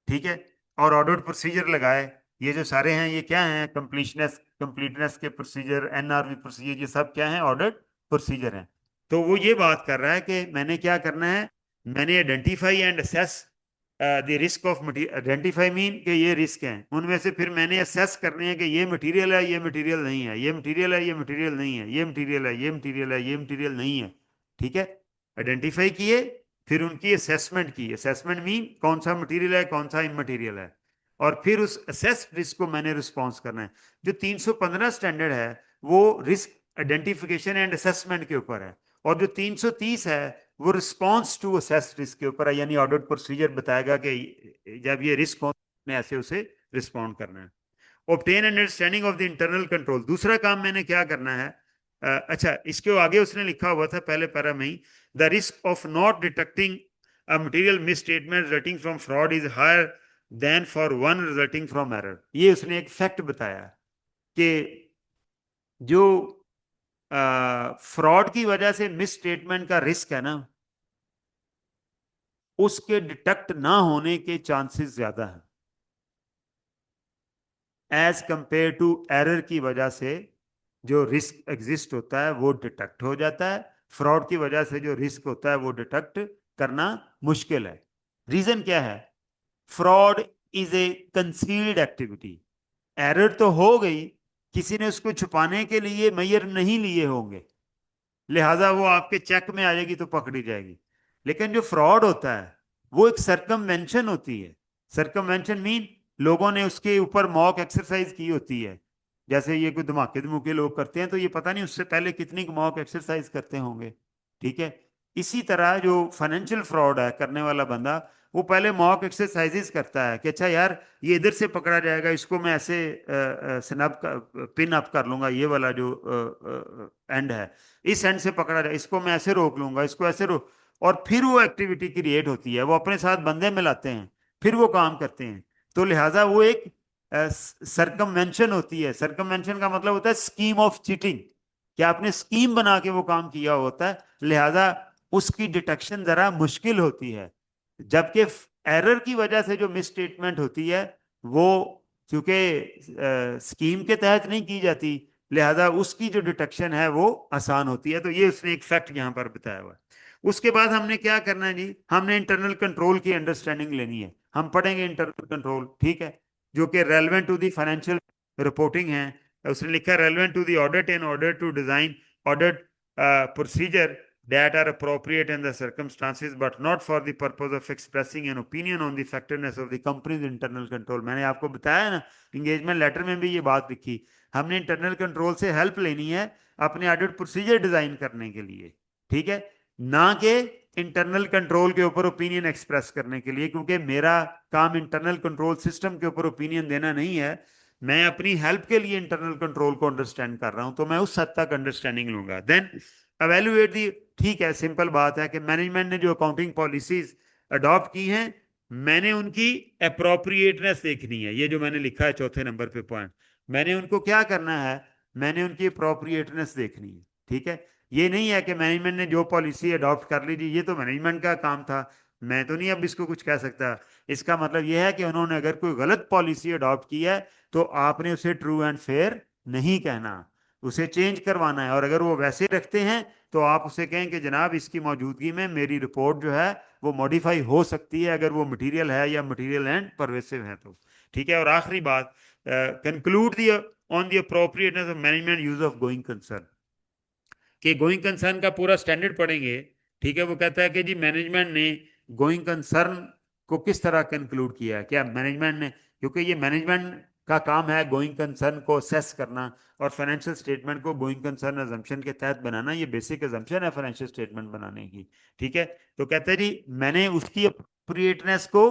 ठीक है, और ऑडिट प्रोसीजर लगाए। ये जो सारे हैं ये क्या हैं, कंप्लीटनेस के प्रोसीजर, एनआरवी प्रोसीजर, ये सब क्या है, ऑडिट प्रोसीजर हैं। तो वो ये बात कर रहा है कि मैंने क्या करना है, मैंने identify and assess the risk of material. Identify mean कि ये रिस्क हैं, उनमें से फिर मैंने असेस करने हैं कि ये मटेरियल है, ये मटेरियल नहीं है, ये मटेरियल है, ये मटेरियल नहीं है, ये मटेरियल है, ये मटेरियल है, ये मटेरियल नहीं है। ठीक है, आइडेंटिफाई किए, फिर उनकी असेसमेंट की। असेसमेंट मीन कौन सा मटेरियल है, कौन सा इमटेरियल है, और फिर उस असेस रिस्क को मैंने रिस्पॉन्स करना है। जो 315 स्टैंडर्ड है वो रिस्क आइडेंटिफिकेशन एंड असेसमेंट के ऊपर है, और जो 330 है वो रिस्पॉन्स टू असेस रिस्क के ऊपर है, यानी ऑडिट प्रोसीजर बताएगा कि जब ये रिस्क हो ने ऐसे उसे रिस्पॉन्ड करना है। Obtain understanding of the internal control, दूसरा काम मैंने क्या करना है। अच्छा, इसके आगे उसने लिखा हुआ था पहले पैरा में ही, the risk of not detecting a material misstatement resulting from fraud is higher than for one resulting from error. ये उसने एक फैक्ट बताया कि जो फ्रॉड की वजह से मिस स्टेटमेंट का रिस्क है ना, उसके डिटेक्ट ना होने के चांसेस ज्यादा हैं एज कंपेयर टू एरर की वजह से जो रिस्क एग्जिस्ट होता है वो डिटेक्ट हो जाता है। फ्रॉड की वजह से जो रिस्क होता है वो डिटेक्ट करना मुश्किल है। रीजन क्या है, fraud is a concealed activity. Error तो हो गई, किसी ने उसको छुपाने के लिए मेजर नहीं लिए होंगे, लिहाजा वो आपके चेक में आ जाएगी तो पकड़ी जाएगी। लेकिन जो फ्रॉड होता है वो एक सरकमवेंशन होती है। सरकमवेंशन मीन लोगों ने उसके ऊपर मॉक एक्सरसाइज की होती है। जैसे ये कोई धमाके धमूके लोग करते हैं तो ये पता नहीं उससे पहले कितनी मॉक एक्सरसाइज करते होंगे। ठीक है, इसी तरह जो फाइनेंशियल फ्रॉड है करने वाला बंदा, वो पहले मॉक एक्सरसाइजेस करता है कि अच्छा यार ये इधर से पकड़ा जाएगा, इसको मैं ऐसे स्नैप पिन अप कर लूंगा, ये वाला जो एंड है इस एंड से पकड़ा जाए, इसको मैं ऐसे रोक लूंगा, इसको ऐसे रोक, और फिर वो एक्टिविटी क्रिएट होती है, वो अपने साथ बंदे मिलाते हैं, फिर वो काम करते हैं। तो लिहाजा वो एक सरकमवेंशन होती है। सरकमवेंशन का मतलब होता है स्कीम ऑफ चीटिंग, कि आपने स्कीम बना के वो काम किया होता है, लिहाजा उसकी डिटेक्शन जरा मुश्किल होती है। जबकि एरर की वजह से जो मिस स्टेटमेंट होती है वो क्योंकि स्कीम के तहत नहीं की जाती, लिहाजा उसकी जो डिटेक्शन है वो आसान होती है। तो ये उसने एक फैक्ट यहाँ पर बताया हुआ है। उसके बाद हमने क्या करना है जी, हमने इंटरनल कंट्रोल की अंडरस्टैंडिंग लेनी है। हम पढ़ेंगे इंटरनल कंट्रोल, ठीक है, जो कि relevant to the financial reporting है। उसने लिखा relevant to the audit in order to design audit procedure that are appropriate in the circumstances but not for the purpose of expressing an opinion on the effectiveness of the company's internal control। मैंने आपको बताया ना, engagement letter में भी ये बात लिखी, हमने इंटरनल कंट्रोल से हेल्प लेनी है अपने ऑडिट प्रोसीजर डिजाइन करने के लिए। ठीक है, ना कि इंटरनल कंट्रोल के ऊपर ओपिनियन एक्सप्रेस करने के लिए, क्योंकि मेरा काम इंटरनल कंट्रोल सिस्टम के ऊपर ओपिनियन देना नहीं है, मैं अपनी हेल्प के लिए इंटरनल कंट्रोल को अंडरस्टैंड कर रहा हूं, तो मैं उस हद तक अंडरस्टैंडिंग लूंगा। देन एवेल्युएट दी, ठीक है, सिंपल बात है कि मैनेजमेंट ने जो अकाउंटिंग पॉलिसीज अडॉप्ट की हैं, मैंने उनकी अप्रोप्रिएटनेस देखनी है। ये जो मैंने लिखा है चौथे नंबर पे पॉइंट, मैंने उनको क्या करना है, मैंने उनकी अप्रोप्रिएटनेस देखनी है। ठीक है, ये नहीं है कि मैनेजमेंट ने जो पॉलिसी अडॉप्ट कर ली, ये तो मैनेजमेंट का काम था, मैं तो नहीं अब इसको कुछ कह सकता। इसका मतलब यह है कि उन्होंने अगर कोई गलत पॉलिसी अडॉप्ट की है तो आपने उसे ट्रू एंड फेयर नहीं कहना, उसे चेंज करवाना है। और अगर वो वैसे रखते हैं तो आप उसे कहें कि जनाब इसकी मौजूदगी में मेरी रिपोर्ट जो है वो मॉडिफाई हो सकती है, अगर वो मटेरियल है या मटेरियल एंड परवेसिव है तो। ठीक है, और आखिरी बात, conclude the on the appropriateness of management use of going concern, कि गोइंग कंसर्न का पूरा स्टैंडर्ड पढ़ेंगे। ठीक है, वो कहता है कि जी मैनेजमेंट ने गोइंग कंसर्न को किस तरह कंक्लूड किया है, क्या मैनेजमेंट ने, क्योंकि ये मैनेजमेंट का काम है गोइंग कंसर्न को असेस करना और फाइनेंशियल स्टेटमेंट को गोइंग कंसर्न अजम्पशन के तहत बनाना, ये बेसिक अजम्पशन है फाइनेंशियल स्टेटमेंट बनाने की। ठीक है, तो कहते हैं जी मैंने उसकी अप्रोप्रिएटनेस को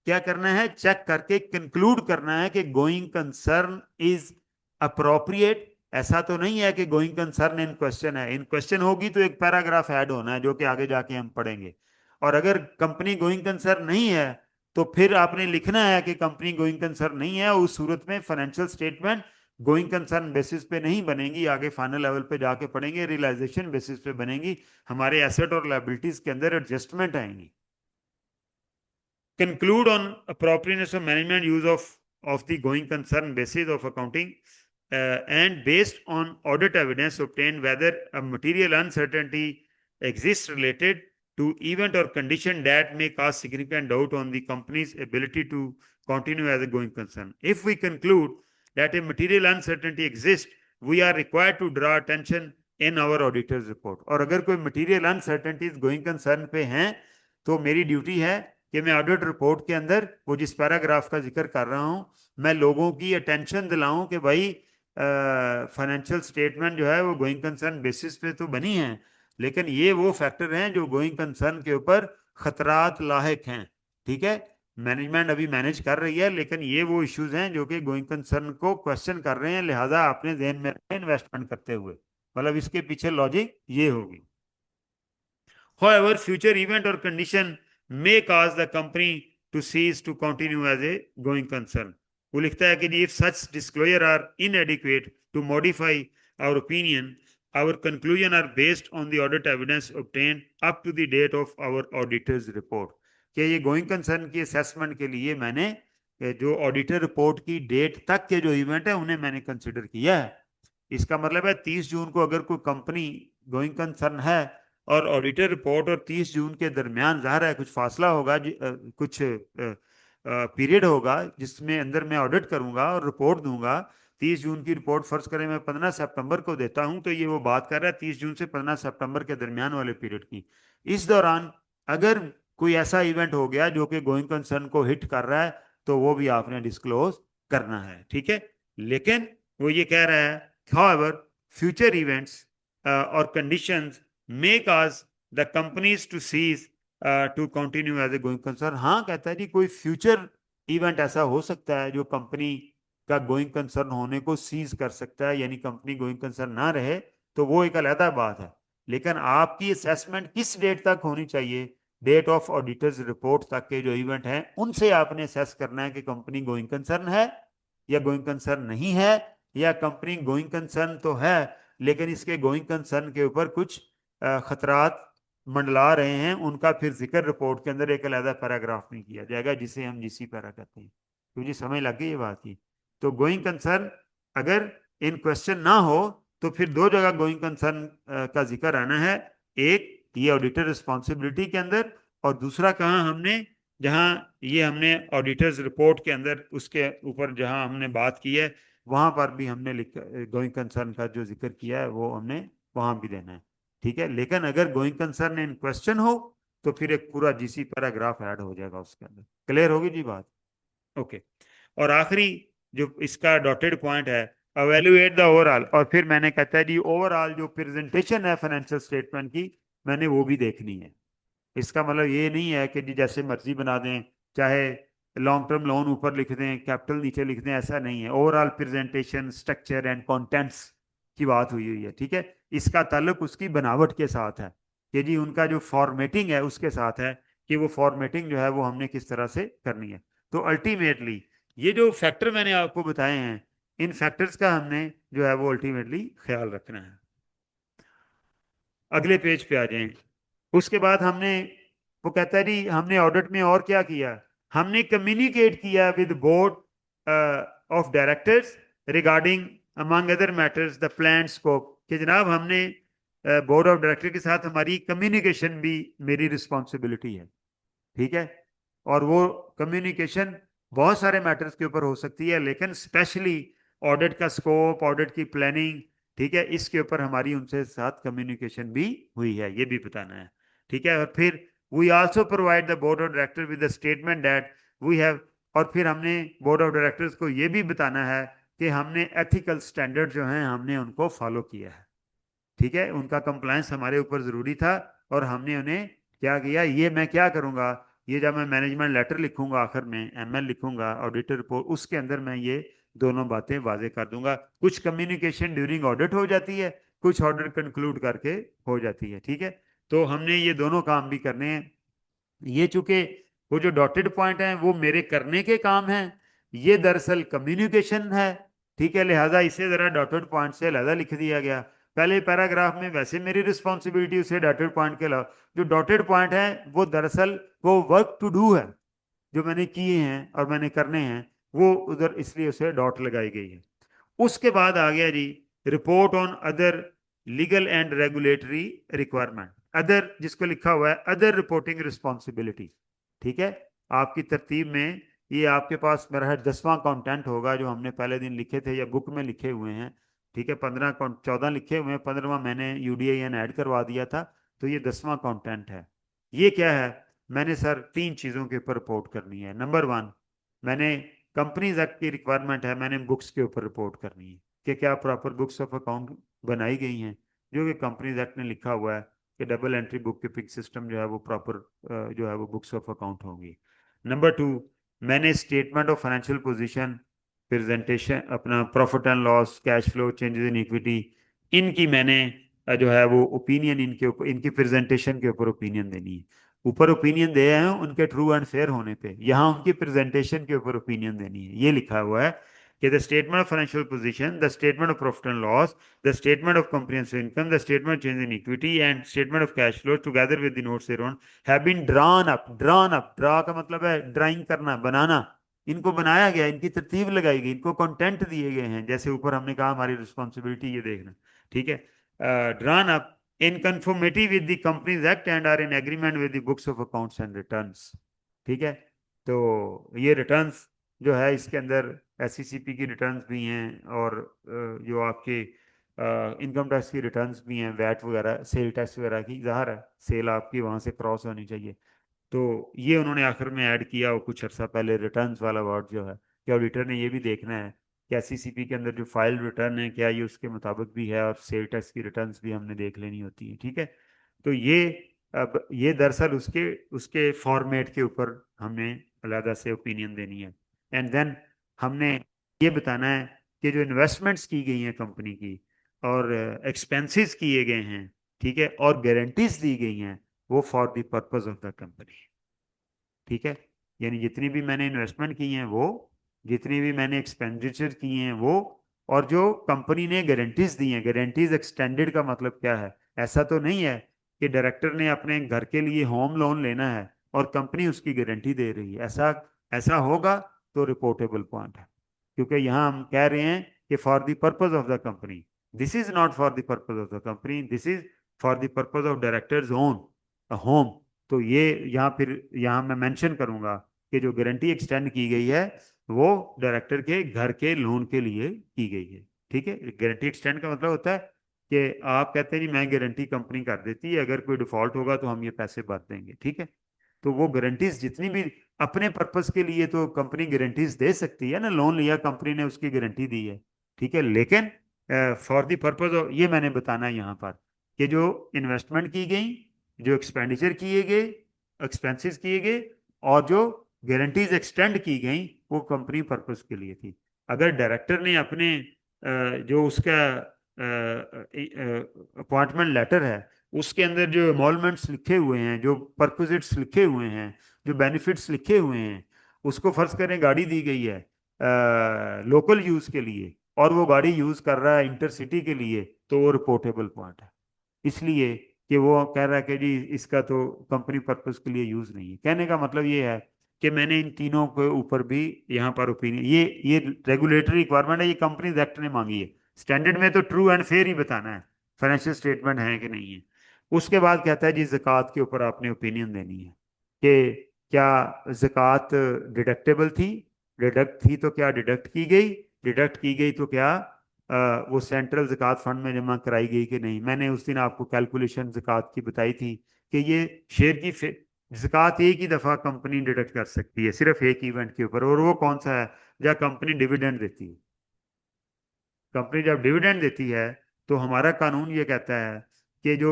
क्या करना है, चेक करके कंक्लूड करना है कि गोइंग कंसर्न इज अप्रोप्रिएट। ऐसा तो नहीं है कि गोइंग कंसर्न इन क्वेश्चन है, इन क्वेश्चन होगी तो एक पैराग्राफ ऐड होना है जो कि आगे जाके हम पढ़ेंगे। और अगर कंपनी गोइंग कंसर्न नहीं है तो फिर आपने लिखना है कि कंपनी गोइंग कंसर्न नहीं है। उस सूरत में financial statement going concern basis पे नहीं बनेंगी, आगे फाइनल लेवल पे जाके पढ़ेंगे, रियलाइजेशन बेसिस पे बनेंगी। हमारे एसेट और लायबिलिटीज के अंदर एडजस्टमेंट आएंगी। Conclude on appropriateness of management use of the going concern basis of accounting, and based on audit evidence obtained whether a material uncertainty exists related to event or condition that may cause significant doubt on the company's ability to continue as a going concern. If we conclude that a material uncertainty exists, we are required to draw attention in our auditor's report. और अगर कोई material uncertainties going concern पे हैं तो मेरी duty है कि मैं ऑडिट रिपोर्ट के अंदर वो जिस पैराग्राफ का जिक्र कर रहा हूं, मैं लोगों की अटेंशन दिलाऊं कि भाई फाइनेंशियल स्टेटमेंट जो है वो गोइंग कंसर्न बेसिस पे तो बनी है, लेकिन ये वो फैक्टर हैं जो गोइंग कंसर्न के ऊपर खतरात लाहिक हैं। ठीक है, मैनेजमेंट अभी मैनेज कर रही है, लेकिन ये वो इश्यूज हैं जो कि गोइंग कंसर्न को क्वेश्चन कर रहे हैं, लिहाजा अपने जहन में इन्वेस्टमेंट करते हुए, मतलब इसके पीछे लॉजिक ये होगी। However, future event or condition may cause the company to cease to continue as a going concern. वो लिखता है कि if such disclosure are inadequate to modify our opinion, our conclusion are based on the audit evidence obtained up to the date of our auditor's report. कि ये going concern की assessment के लिए मैंने जो ऑडिटर रिपोर्ट की date तक के जो इवेंट है उन्हें मैंने कंसिडर किया है। इसका मतलब है 30 जून को अगर कोई कंपनी गोइंग कंसर्न है और ऑडिटर रिपोर्ट और 30 जून के दरमियान ज़ाहिर है कुछ फासला होगा, कुछ पीरियड होगा जिसमें अंदर मैं ऑडिट करूंगा और रिपोर्ट दूंगा। 30 जून की रिपोर्ट फर्ज करें मैं 15 सितंबर को देता हूं, तो ये वो बात कर रहा है 30 जून से 15 सितंबर के दरमियान वाले पीरियड की। इस दौरान अगर कोई ऐसा इवेंट हो गया जो कि गोइंग कंसर्न को हिट कर रहा है तो वो भी आपने डिस्क्लोज करना है। ठीक है, लेकिन वो ये कह रहा है however future events or conditions may cause the companies to cease to continue as a going concern। हाँ कहता है जी, कोई फ्यूचर इवेंट ऐसा हो सकता है जो कंपनी का गोइंग कंसर्न होने को सीज कर सकता है, यानी कंपनी गोइंग कंसर्न ना रहे, तो वो एक अलग बात है। लेकिन आपकी असेसमेंट किस डेट तक होनी चाहिए? डेट ऑफ ऑडिटर्स रिपोर्ट तक के जो इवेंट हैं उनसे आपने असेस करना है कि कंपनी गोइंग कंसर्न है या गोइंग कंसर्न नहीं है, या कंपनी गोइंग कंसर्न तो है लेकिन इसके गोइंग कंसर्न के ऊपर कुछ खतरात मंडला रहे हैं, उनका फिर जिक्र रिपोर्ट के अंदर एक अलग पैराग्राफ में किया जाएगा जिसे हम जीसी पैरा कहते हैं। तो मुझे समझ लग गई ये बात की। तो गोइंग कंसर्न अगर इन क्वेश्चन ना हो तो फिर दो जगह गोइंग कंसर्न का जिक्र आना है, एक ये ऑडिटर रिस्पॉन्सिबिलिटी के अंदर, और दूसरा कहाँ हमने जहाँ ये हमने ऑडिटर्स रिपोर्ट के अंदर उसके ऊपर जहाँ हमने बात की है वहां पर भी हमने गोइंग कंसर्न का जो जिक्र किया है वो हमने वहां भी देना है। ठीक है, लेकिन अगर गोइंग कंसर्न इन क्वेश्चन हो तो फिर एक पूरा जीसी पैराग्राफ ऐड हो जाएगा उसके अंदर। क्लियर होगी जी बात? ओके। और आखिरी जो इसका डॉटेड पॉइंट है, अवेल्युएट द ओवरऑल, और फिर मैंने कहता है जी ओवरऑल जो प्रेजेंटेशन है फाइनेंशियल स्टेटमेंट की मैंने वो भी देखनी है। इसका मतलब ये नहीं है कि जी जैसे मर्जी बना दें, चाहे लॉन्ग टर्म लोन ऊपर लिख दें कैपिटल नीचे लिख दें, ऐसा नहीं है। Overall presentation structure and contents की बात हुई है। ठीक है, इसका ताल्लुक उसकी बनावट के साथ है कि जी उनका जो फॉर्मेटिंग है उसके साथ है कि वो फॉर्मेटिंग जो है वो हमने किस तरह से करनी है। तो अल्टीमेटली ये जो फैक्टर मैंने आपको बताए हैं इन फैक्टर्स का हमने जो है वो अल्टीमेटली ख्याल रखना है। अगले पेज पे आ जाएं। उसके बाद हमने, वो कहता है जी हमने ऑडिट में और क्या किया, हमने कम्युनिकेट किया with board of directors regarding among other matters the plan scope, कि जनाब हमने बोर्ड ऑफ डायरेक्टर के साथ हमारी कम्युनिकेशन भी मेरी रिस्पॉन्सिबिलिटी है। ठीक है, और वो कम्युनिकेशन बहुत सारे मैटर्स के ऊपर हो सकती है, लेकिन स्पेशली ऑडिट का स्कोप, ऑडिट की प्लानिंग, ठीक है, इसके ऊपर हमारी उनसे साथ कम्युनिकेशन भी हुई है, ये भी बताना है। ठीक है, और फिर we also provide the board of director with the statement that we have, और फिर हमने बोर्ड ऑफ डायरेक्टर्स को ये भी बताना है कि हमने एथिकल स्टैंडर्ड जो हैं हमने उनको फॉलो किया है। ठीक है, उनका कंप्लायंस हमारे ऊपर ज़रूरी था और हमने उन्हें क्या किया, ये मैं क्या करूँगा, ये जब मैं मैनेजमेंट लेटर लिखूंगा आखिर में एमएल लिखूंगा ऑडिटर रिपोर्ट, उसके अंदर मैं ये दोनों बातें वाजे कर दूंगा। कुछ कम्युनिकेशन ड्यूरिंग ऑडिट हो जाती है, कुछ ऑडिट कंक्लूड करके हो जाती है। ठीक है, तो हमने ये दोनों काम भी करने हैं। ये चूंकि वो जो डॉटेड पॉइंट है वो मेरे करने के काम है, ये दरअसल कम्युनिकेशन है। ठीक है, लिहाजा इसे जरा डॉटेड पॉइंट से अलग लिख दिया गया। पहले पैराग्राफ में वैसे मेरी रिस्पॉन्सिबिलिटी उसे डॉटेड पॉइंट के अलावा, जो डॉटेड पॉइंट है वो दरअसल वो वर्क टू डू है, जो मैंने किए हैं और मैंने करने हैं, वो उधर इसलिए उसे डॉट लगाई गई है। उसके बाद आ गया जी, report on other legal and regulatory requirement. Other जिसको लिखा हुआ है अदर रिपोर्टिंग रिस्पॉन्सिबिलिटी। ठीक है, आपकी तरतीब में ये आपके पास मेरा है 10वां कंटेंट होगा, जो हमने पहले दिन लिखे थे या बुक में लिखे हुए हैं। ठीक है, 14 लिखे हुए हैं, 15वां मैंने यूडीआईएन ऐड करवा दिया था, तो ये 10वां कंटेंट है। ये क्या है, मैंने सर 3 चीज़ों के ऊपर रिपोर्ट करनी है। नंबर 1, मैंने कंपनीज एक्ट की रिक्वायरमेंट है, मैंने बुक्स के ऊपर रिपोर्ट करनी है कि क्या प्रॉपर बुक्स ऑफ अकाउंट बनाई गई हैं, जो कि कंपनीज एक्ट ने लिखा हुआ है कि double entry book keeping system जो है वो प्रॉपर जो है वो बुक्स ऑफ अकाउंट होंगी। नंबर 2, मैंने statement of financial position, presentation, अपना profit and loss, cash flow, changes in equity, इनकी मैंने जो है वो ओपिनियन, इनके ऊपर, इनकी प्रेजेंटेशन के ऊपर ओपिनियन देनी है। ऊपर ओपिनियन दे हैं उनके ट्रू एंड फेयर होने पे, यहाँ उनकी प्रेजेंटेशन के ऊपर ओपिनियन देनी है। ये लिखा हुआ है कि the statement of financial position, the statement of profit and loss, the statement of comprehensive income, the statement change in equity and statement of cash flow together with the notes thereon have been drawn up। drawn up, draw का मतलब है drawing करना, बनाना। इनको बनाया गया, इनकी तरतीब लगाई गई, इनको कंटेंट दिए गए हैं, जैसे ऊपर हमने कहा हमारी रिस्पॉन्सिबिलिटी ये देखना। ठीक है, drawn up in conformity with the Companies Act and are in agreement with the books of accounts and returns। ठीक है, तो ये रिटर्न्स जो है इसके अंदर एससीसीपी की रिटर्न्स भी हैं, और जो आपके इनकम टैक्स की रिटर्न्स भी हैं, वैट वगैरह, सेल टैक्स वगैरह की, ज़ाहिर है सेल आपकी वहाँ से क्रॉस होनी चाहिए। तो ये उन्होंने आखिर में ऐड किया, और कुछ अर्सा पहले रिटर्न्स वाला वर्ड जो है, कि ऑडिटर ने ये भी देखना है कि एससीसीपी के अंदर जो फाइल रिटर्न है क्या ये उसके मुताबिक भी है, और सेल टैक्स की रिटर्न्स भी हमने देख लेनी होती है। ठीक है, तो ये अब ये दरअसल उसके उसके फॉर्मेट के ऊपर हमने अलहदा से ओपिनियन देनी है। एंड देन हमने ये बताना है कि जो इन्वेस्टमेंट्स की गई हैं कंपनी की, और एक्सपेंसेस किए गए हैं, ठीक है, और गारंटीज दी गई हैं, वो for the purpose of the company. ठीक है, यानी जितनी भी मैंने इन्वेस्टमेंट की हैं वो, जितनी भी मैंने एक्सपेंडिचर किए हैं वो, और जो कंपनी ने गारंटीज दी हैं। गारंटीज एक्सटेंडेड का मतलब क्या है, ऐसा तो नहीं है कि डायरेक्टर ने अपने घर के लिए होम लोन लेना है और कंपनी उसकी गारंटी दे रही है। ऐसा ऐसा होगा तो रिपोर्टेबल पॉइंट है, क्योंकि यहाँ हम कह रहे हैं कि for the purpose of the company, this is not for the purpose of the company, this is for the purpose of directors own home. तो ये यहाँ फिर यहाँ मैं मेंशन करूंगा कि जो गारंटी एक्सटेंड की गई है वो डायरेक्टर के घर के लोन के लिए की गई है। ठीक है, गारंटी एक्सटेंड का मतलब होता है कि आप कहते हैं जी मैं गारंटी कंपनी कर देती है, अगर कोई डिफॉल्ट होगा तो हम ये पैसे भर देंगे। ठीक है, तो वो गारंटीज जितनी भी अपने पर्पस के लिए तो कंपनी गारंटीज दे सकती है ना, लोन लिया कंपनी ने उसकी गारंटी दी है। ठीक है, लेकिन फॉर द पर्पज ऑफ, ये मैंने बताना है यहाँ पर कि जो इन्वेस्टमेंट की गई, जो एक्सपेंडिचर किए गए, एक्सपेंसेस किए गए, और जो गारंटीज एक्सटेंड की गई, वो कंपनी पर्पस के लिए थी। अगर डायरेक्टर ने अपने जो उसका अपॉइंटमेंट लेटर है उसके अंदर जो एमोलमेंट्स लिखे हुए हैं, जो परक्विजिट्स लिखे हुए हैं, जो बेनिफिट्स लिखे हुए हैं, उसको फर्ज करें गाड़ी दी गई है लोकल यूज के लिए, और वो गाड़ी यूज कर रहा है इंटरसिटी के लिए, तो वो रिपोर्टेबल पॉइंट है। इसलिए कि वो कह रहा है कि जी इसका तो कंपनी पर्पस के लिए यूज नहीं है। कहने का मतलब ये है कि मैंने इन तीनों के ऊपर भी यहाँ पर ओपिनियन, ये रेगुलेटरी रिक्वायरमेंट है, ये कंपनीज एक्ट ने मांगी है। स्टैंडर्ड में तो ट्रू एंड फेयर ही बताना है, फाइनेंशियल स्टेटमेंट है कि नहीं है। उसके बाद कहता है जी ज़कात के ऊपर आपने ओपिनियन देनी है कि क्या ज़कात डिडक्टेबल थी, डिडक्ट थी तो क्या डिडक्ट की गई, डिडक्ट की गई तो क्या वो सेंट्रल ज़कात फंड में जमा कराई गई कि नहीं। मैंने उस दिन आपको कैलकुलेशन ज़कात की बताई थी कि ये शेयर की ज़कात एक ही दफ़ा कंपनी डिडक्ट कर सकती है, सिर्फ एक इवेंट के ऊपर, और वो कौन सा है, जब कंपनी डिविडेंड देती है। कंपनी जब डिविडेंड देती है तो हमारा कानून ये कहता है कि जो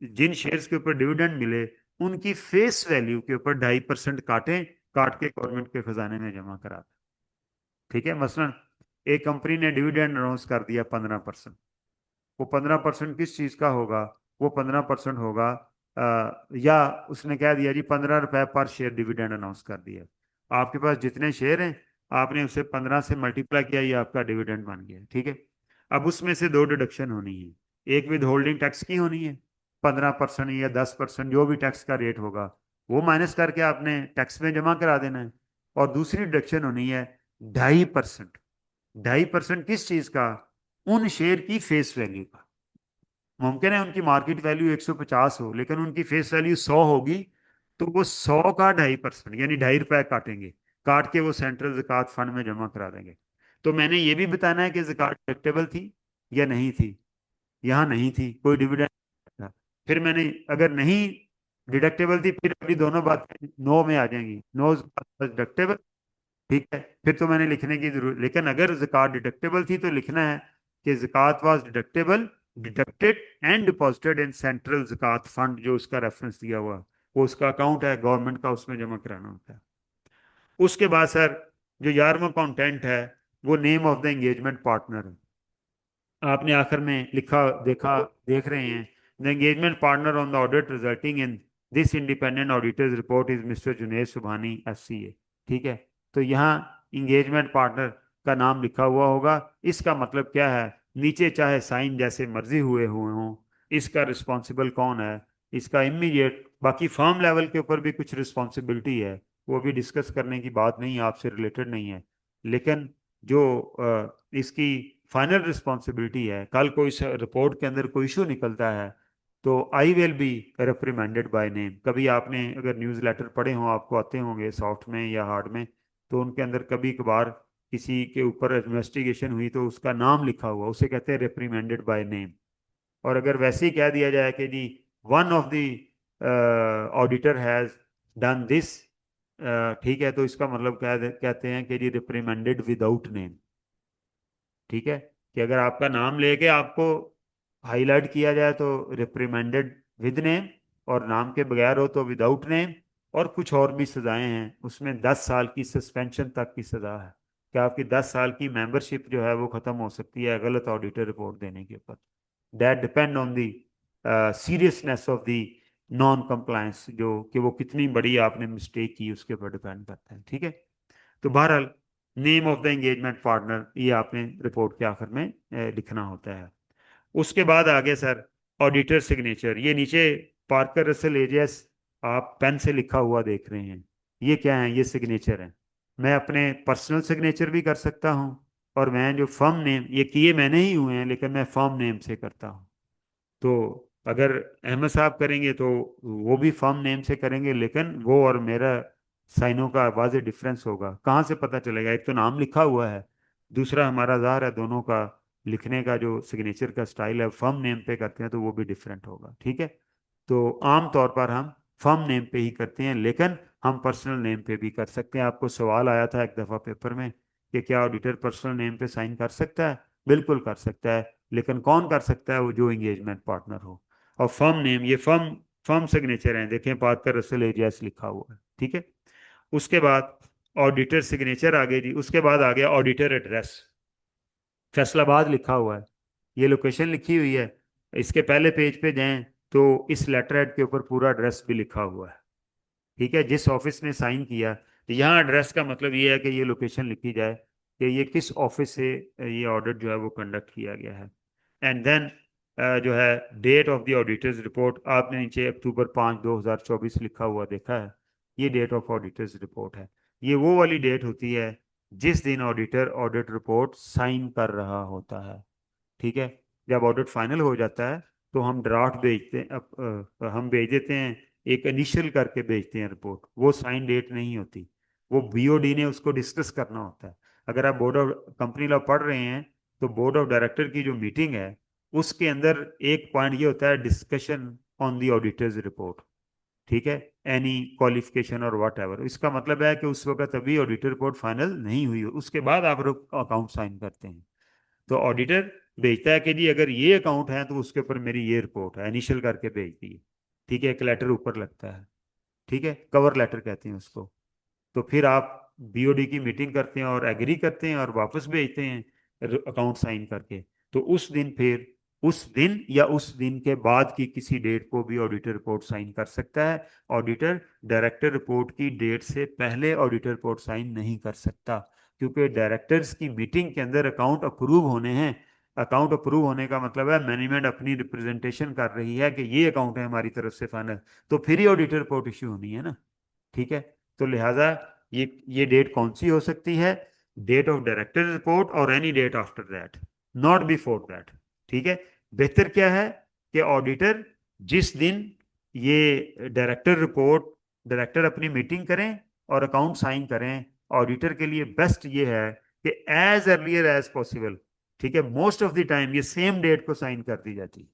जिन शेयर्स के ऊपर डिविडेंड मिले उनकी फेस वैल्यू के ऊपर 2.5% काटें, काट के गवर्नमेंट के खजाने में जमा करा दें। ठीक है, मसलन एक कंपनी ने डिविडेंड अनाउंस कर दिया 15%, वो 15% किस चीज का होगा, वो 15% होगा या उसने कह दिया जी 15 रुपए पर शेयर डिविडेंड अनाउंस कर दिया। आपके पास जितने शेयर हैं आपने उसे 15 से मल्टीप्लाई किया, ये आपका डिविडेंड बन गया। ठीक है। अब उसमें से दो डिडक्शन होनी है। एक विद होल्डिंग टैक्स की होनी है, 15% या 10% जो भी टैक्स का रेट होगा वो माइनस करके आपने टैक्स में जमा करा देना है। और दूसरी डिडक्शन होनी है 2.5%। 2.5% किस चीज का? उन शेयर की फेस वैल्यू का। मुमकिन है उनकी मार्केट वैल्यू 150 हो लेकिन उनकी फेस वैल्यू 100 होगी, तो वो 100 का 2.5% यानी 2.5 रुपए काटेंगे। काट के वो सेंट्रल ज़कात फंड में जमा करा देंगे। तो मैंने ये भी बताना है कि ज़कात डिडक्टेबल थी या नहीं थी। यहाँ नहीं थी, कोई डिविडेंड था। फिर मैंने, अगर नहीं डिडक्टेबल थी, फिर अगली दोनों बातें नो में आ जाएंगी। नो डिडक्टेबल, ठीक है, फिर तो मैंने लिखने की जरूरत। लेकिन अगर ज़कात डिडक्टेबल थी तो लिखना है कि zakat was deductible, deducted and deposited in Central Zakat Fund, जो उसका रेफरेंस दिया हुआ वो उसका अकाउंट है गवर्नमेंट का, उसमें जमा कराना होता है। उसके बाद सर जो 11वां कंटेंट है वो name of the engagement partner है। आपने आखिर में लिखा देखा, देख रहे हैं, the engagement partner on the audit resulting in this independent auditors report is mister Junaid Subhani FCA। ठीक है। तो यहाँ इंगेजमेंट पार्टनर का नाम लिखा हुआ होगा। इसका मतलब क्या है? नीचे चाहे साइन जैसे मर्जी हुए हुए हों, इसका रिस्पॉन्सिबल कौन है, इसका इमीडिएट, बाकी फर्म लेवल के ऊपर भी कुछ रिस्पॉन्सिबिलिटी है, वो भी डिस्कस करने की बात नहीं है, आपसे रिलेटेड नहीं है। लेकिन जो इसकी फाइनल रिस्पॉन्सिबिलिटी है, कल कोई रिपोर्ट के अंदर कोई इशू निकलता है तो I will be reprimanded by name. कभी आपने अगर न्यूज़ लेटर पढ़े हों, आपको आते होंगे सॉफ्ट में या हार्ड में, तो उनके अंदर कभी कभार किसी के ऊपर इन्वेस्टिगेशन हुई तो उसका नाम लिखा हुआ, उसे कहते हैं रिप्रिमेंडेड बाय नेम। और अगर वैसे ही कह दिया जाए कि जी one of the auditor has done this, ठीक है, तो इसका मतलब कहते हैं कि जी रिप्रिमेंडेड विदाउट नेम। ठीक है। कि अगर आपका नाम लेके आपको हाईलाइट किया जाए तो रिप्रिमेंडेड विद नेम, और नाम के बगैर हो तो विदाउट नेम। और कुछ और भी सजाएं हैं उसमें, 10 साल की सस्पेंशन तक की सजा है कि आपकी 10 साल की मेंबरशिप जो है वो खत्म हो सकती है गलत ऑडिटर रिपोर्ट देने के ऊपर। That depend on the seriousness of the non compliance, जो कि वो कितनी बड़ी आपने मिस्टेक की उसके ऊपर डिपेंड करता है। ठीक है। तो बहरहाल name of the engagement partner ये आपने रिपोर्ट के आखिर में लिखना होता है। उसके बाद आगे सर ऑडिटर सिग्नेचर, ये नीचे पार्कर रसल एजेस आप पेन से लिखा हुआ देख रहे हैं, ये क्या है? ये सिग्नेचर है। मैं अपने पर्सनल सिग्नेचर भी कर सकता हूँ, और मैं जो फर्म नेम, ये किए मैंने ही हुए हैं लेकिन मैं फर्म नेम से करता हूँ। तो अगर अहमद साहब करेंगे तो वो भी फर्म नेम से करेंगे, लेकिन वो और मेरा साइनों का वाज़ेह डिफरेंस होगा। कहाँ से पता चलेगा? एक तो नाम लिखा हुआ है, दूसरा हमारा ज़ाहिर है दोनों का लिखने का जो सिग्नेचर का स्टाइल है फर्म नेम पे करते हैं तो वो भी डिफरेंट होगा। ठीक है। तो आम तौर पर हम फर्म नेम पे ही करते हैं, लेकिन हम पर्सनल नेम पे भी कर सकते हैं। आपको सवाल आया था एक दफ़ा पेपर में कि क्या ऑडिटर पर्सनल नेम पे साइन कर सकता है? बिल्कुल कर सकता है, लेकिन कौन कर सकता है? वो जो एंगेजमेंट पार्टनर हो। और फर्म नेम, ये फर्म फर्म सिग्नेचर हैं, देखें पार्कर रसल एजेस लिखा हुआ है। ठीक है। उसके बाद ऑडिटर सिग्नेचर आ गई जी। उसके बाद आ गया ऑडिटर एड्रेस, फैसलाबाद लिखा हुआ है, ये लोकेशन लिखी हुई है। इसके पहले पेज पे जाएं तो इस लेटर हेड के ऊपर पूरा एड्रेस भी लिखा हुआ है। ठीक है। जिस ऑफिस ने साइन किया, तो यहाँ एड्रेस का मतलब ये है कि ये लोकेशन लिखी जाए कि ये किस ऑफिस से ये ऑडिट जो है वो कंडक्ट किया गया है। एंड देन जो है date of the auditor's report, आपने नीचे अक्टूबर 5 2024 लिखा हुआ देखा है, ये डेट ऑफ ऑडिटर्स रिपोर्ट है। ये वो वाली डेट होती है जिस दिन ऑडिटर ऑडिट रिपोर्ट साइन कर रहा होता है। ठीक है। जब ऑडिट फाइनल हो जाता है तो हम ड्राफ्ट भेजते हैं, हम भेज देते हैं, एक इनिशियल करके भेजते हैं रिपोर्ट, वो साइन डेट नहीं होती, वो BOD ने उसको डिस्कस करना होता है। अगर आप बोर्ड ऑफ कंपनी लॉ पढ़ रहे हैं तो बोर्ड ऑफ डायरेक्टर की जो मीटिंग है उसके अंदर एक पॉइंट ये होता है, discussion on the auditors report. ठीक है। एनी क्वालिफिकेशन और वट एवर, इसका मतलब है कि उस वक्त अभी ऑडिटर रिपोर्ट फाइनल नहीं हुई हो, उसके बाद आप अकाउंट साइन करते हैं। तो ऑडिटर भेजता है कि जी अगर ये अकाउंट है तो उसके ऊपर मेरी ये रिपोर्ट है, इनिशियल करके भेज दी। ठीक है। एक लेटर ऊपर लगता है, ठीक है, कवर लेटर कहते हैं उसको। तो फिर आप BOD की मीटिंग करते हैं और एग्री करते हैं और वापस भेजते हैं अकाउंट साइन करके। तो उस दिन फिर उस दिन या उस दिन के बाद की किसी डेट को भी ऑडिटर रिपोर्ट साइन कर सकता है। ऑडिटर डायरेक्टर रिपोर्ट की डेट से पहले ऑडिटर रिपोर्ट साइन नहीं कर सकता, क्योंकि डायरेक्टर्स की मीटिंग के अंदर अकाउंट अप्रूव होने हैं। अकाउंट अप्रूव होने का मतलब है मैनेजमेंट अपनी रिप्रेजेंटेशन कर रही है कि ये अकाउंट है हमारी तरफ से फाइनल, तो फिर ही ऑडिटर रिपोर्ट इश्यू होनी है ना। ठीक है। तो लिहाजा ये डेट कौन सी हो सकती है? डेट ऑफ डायरेक्टर रिपोर्ट और any date after that, not before that. ठीक है। बेहतर क्या है कि ऑडिटर जिस दिन ये डायरेक्टर रिपोर्ट, डायरेक्टर अपनी मीटिंग करें और अकाउंट साइन करें, ऑडिटर के लिए बेस्ट ये है कि एज अर्लियर एज पॉसिबल, ठीक है, मोस्ट ऑफ द टाइम ये सेम डेट को साइन कर दी जाती है।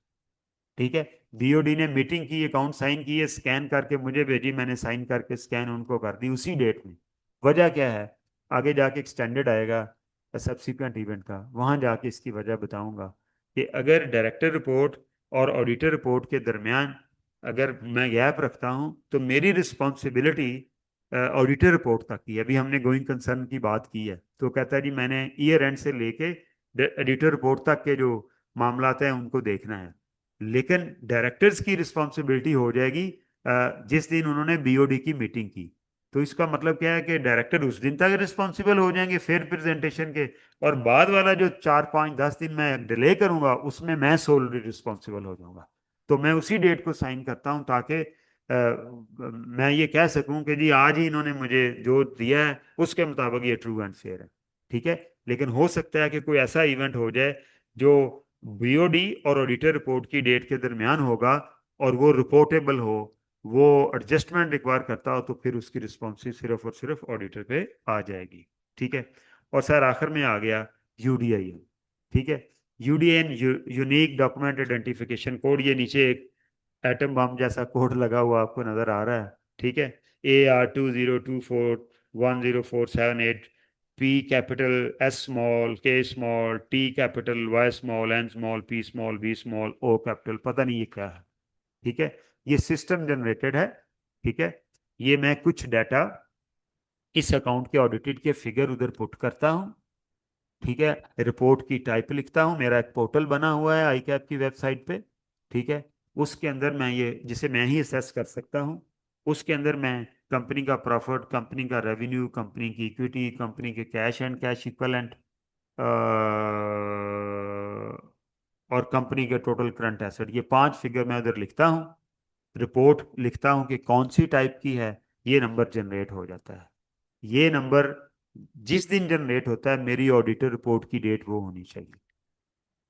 ठीक है। बीओडी ने मीटिंग की, अकाउंट साइन किए, स्कैन करके मुझे भेजी, मैंने साइन करके स्कैन उनको कर दी उसी डेट में। वजह क्या है? आगे जाके एक्सटेंडेड आएगा सब्सिक्वेंट इवेंट का, वहां जाके इसकी वजह बताऊंगा कि अगर डायरेक्टर रिपोर्ट और ऑडिटर रिपोर्ट के दरमियान अगर मैं गैप रखता हूं तो मेरी रिस्पॉन्सिबिलिटी ऑडिटर रिपोर्ट तक की है। अभी हमने गोइंग कंसर्न की बात की है, तो कहता है जी मैंने ईयर एंड से लेके ऑडिटर रिपोर्ट तक के जो मामलात हैं उनको देखना है। लेकिन डायरेक्टर्स की रिस्पॉन्सिबिलिटी हो जाएगी जिस दिन उन्होंने बीओडी की मीटिंग की। तो इसका मतलब क्या है कि डायरेक्टर उस दिन तक रिस्पॉन्सिबल हो जाएंगे फिर प्रेजेंटेशन के, और बाद वाला जो 4 5 10 दिन मैं डिले करूंगा उसमें मैं सोलली रिस्पॉन्सिबल हो जाऊंगा। तो मैं उसी डेट को साइन करता हूं ताकि मैं ये कह सकूं कि जी आज ही इन्होंने मुझे जो दिया है उसके मुताबिक ये ट्रू एंड फेयर है। ठीक है। लेकिन हो सकता है कि कोई ऐसा इवेंट हो जाए जो बीओडी और ऑडिटर रिपोर्ट की डेट के दरमियान होगा और वो रिपोर्टेबल हो, वो एडजस्टमेंट रिक्वायर करता हो, तो फिर उसकी रिस्पॉन्सिव सिर्फ और सिर्फ ऑडिटर पे आ जाएगी। ठीक है। और सर आखिर में आ गया यूडीआईएन। ठीक है। यूडीएन यूनिक डॉक्यूमेंट आइडेंटिफिकेशन कोड, ये नीचे एक एटम बम जैसा कोड लगा हुआ आपको नजर आ रहा है। ठीक है। AR20241047 P capital, S small, K small, T capital, Y small, N small, P small, B small, O capital, पता नहीं ये क्या है। ठीक है। ये सिस्टम जनरेटेड है। ठीक है। ये मैं कुछ डाटा इस अकाउंट के ऑडिटेड के फिगर उधर पुट करता हूँ। ठीक है। रिपोर्ट की टाइप लिखता हूँ, मेरा एक पोर्टल बना हुआ है आई कैप की वेबसाइट पे। ठीक है। उसके अंदर मैं ये, जिसे मैं ही असेस कर सकता हूँ, उसके अंदर मैं कंपनी का प्रॉफिट, कंपनी का रेवेन्यू, कंपनी की इक्विटी, कंपनी के कैश एंड कैश इक्वलेंट और कंपनी के टोटल करंट एसेट, ये 5 फिगर मैं उधर लिखता हूँ। रिपोर्ट लिखता हूँ कि कौन सी टाइप की है, ये नंबर जनरेट हो जाता है। ये नंबर जिस दिन जनरेट होता है मेरी ऑडिटर रिपोर्ट की डेट वो होनी चाहिए।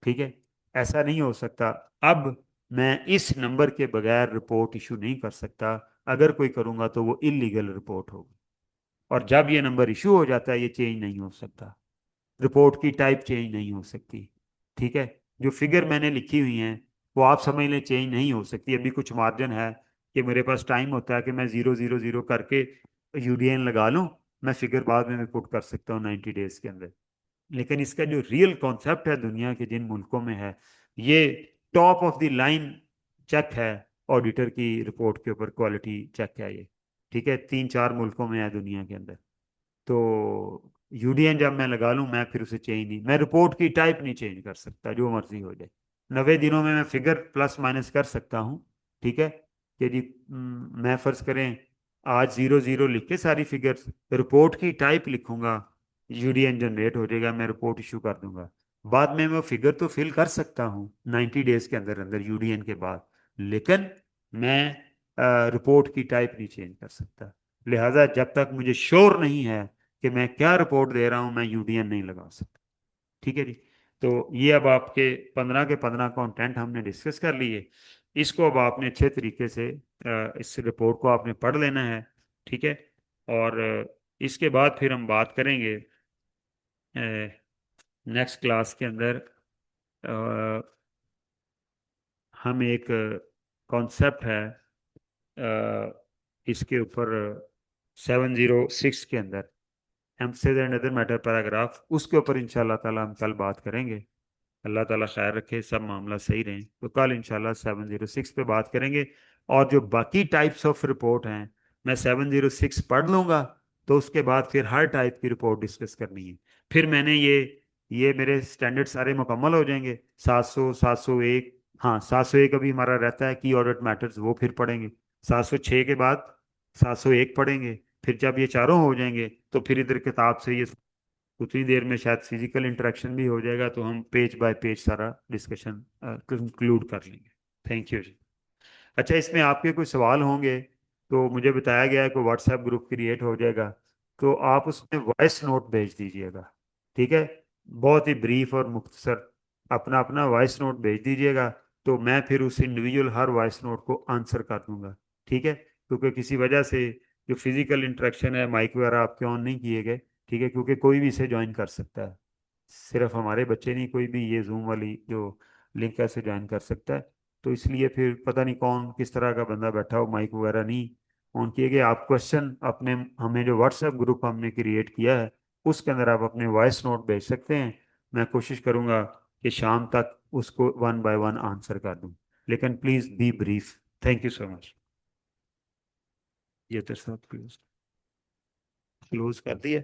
ठीक है। ऐसा नहीं हो सकता अब मैं इस नंबर के बगैर रिपोर्ट इशू नहीं कर सकता। अगर कोई करूंगा तो वो इलीगल रिपोर्ट होगी। और जब ये नंबर इशू हो जाता है ये चेंज नहीं हो सकता, रिपोर्ट की टाइप चेंज नहीं हो सकती। ठीक है। जो फिगर मैंने लिखी हुई हैं वो आप समझ लें चेंज नहीं हो सकती। अभी कुछ मार्जिन है कि मेरे पास टाइम होता है कि मैं 0 0 0 करके यूडीएन लगा लूं, मैं फिगर बाद में पुट कर सकता हूँ 90 डेज के अंदर। लेकिन इसका जो रियल कॉन्सेप्ट है दुनिया के जिन मुल्कों में है, ये top of the line check है। ऑडिटर की रिपोर्ट के ऊपर क्वालिटी चेक है ये। ठीक है। 3 4 मुल्कों में है दुनिया के अंदर। तो यूडीएन जब मैं लगा लूं मैं फिर उसे चेंज नहीं, मैं रिपोर्ट की टाइप नहीं चेंज कर सकता, जो मर्जी हो जाए। 90 दिनों में मैं फिगर प्लस माइनस कर सकता हूँ। ठीक है। कि जी मैं फर्ज करें आज 0 0 लिख के सारी फिगर्स, रिपोर्ट की टाइप लिखूंगा, यूडीएन जनरेट हो जाएगा, मैं रिपोर्ट इशू कर दूंगा। बाद में मैं फिगर तो फिल कर सकता हूँ 90 डेज के अंदर अंदर यूडीएन के बाद, लेकिन मैं रिपोर्ट की टाइप नहीं चेंज कर सकता। लिहाजा जब तक मुझे श्योर नहीं है कि मैं क्या रिपोर्ट दे रहा हूं मैं यूडीएन नहीं लगा सकता। ठीक है जी। तो ये अब आपके 15 के 15 कंटेंट हमने डिस्कस कर लिए। इसको अब आपने अच्छे तरीके से इस रिपोर्ट को आपने पढ़ लेना है। ठीक है। और इसके बाद फिर हम बात करेंगे नेक्स्ट क्लास के अंदर। अ, हम एक कॉन्सेप्ट है इसके ऊपर 706 के अंदर, emphasis and other matter paragraph, उसके ऊपर इंशाल्लाह ताला हम कल बात करेंगे। अल्लाह ताला खैर रखे, सब मामला सही रहे, तो कल इंशाल्लाह 706 पे बात करेंगे। और जो बाकी टाइप्स ऑफ रिपोर्ट हैं मैं 706 पढ़ लूंगा, तो उसके बाद फिर हर टाइप की रिपोर्ट डिस्कस करनी है। फिर मैंने ये मेरे स्टैंडर्ड सारे मुकम्मल हो जाएंगे। 700, 701। हाँ, 701 अभी हमारा रहता है की ऑडिट मैटर्स, वो फिर पढ़ेंगे। 706 के बाद 701 पढ़ेंगे। फिर जब ये चारों हो जाएंगे तो फिर इधर किताब से ये उतनी देर में शायद फिजिकल इंटरेक्शन भी हो जाएगा, तो हम पेज बाय पेज सारा डिस्कशन कंक्लूड कर लेंगे। थैंक यू जी। अच्छा, इसमें आपके कोई सवाल होंगे तो मुझे बताया गया है कि व्हाट्सएप ग्रुप क्रिएट हो जाएगा, तो आप उसमें वॉइस नोट भेज दीजिएगा। ठीक है, बहुत ही ब्रीफ और मुख्तसर अपना अपना वॉइस नोट भेज दीजिएगा। तो मैं फिर उस इंडिविजुअल हर वॉइस नोट को आंसर कर दूंगा। ठीक है, क्योंकि किसी वजह से जो फिजिकल इंटरेक्शन है, माइक वगैरह आपके ऑन नहीं किए गए। ठीक है, क्योंकि कोई भी इसे ज्वाइन कर सकता है, सिर्फ हमारे बच्चे नहीं, कोई भी ये जूम वाली जो लिंक है इसे ज्वाइन कर सकता है। तो इसलिए फिर पता नहीं कौन किस तरह का बंदा बैठा हो, माइक वगैरह नहीं ऑन किए गए। आप क्वेश्चन अपने, हमें जो व्हाट्सएप ग्रुप हमने क्रिएट किया है उसके अंदर आप अपने वॉइस नोट भेज सकते हैं। मैं कोशिश करूंगा कि शाम तक उसको वन बाय वन आंसर कर दूं, लेकिन please be brief. Thank you so much. ये तो सब क्लोज क्लोज कर दिया।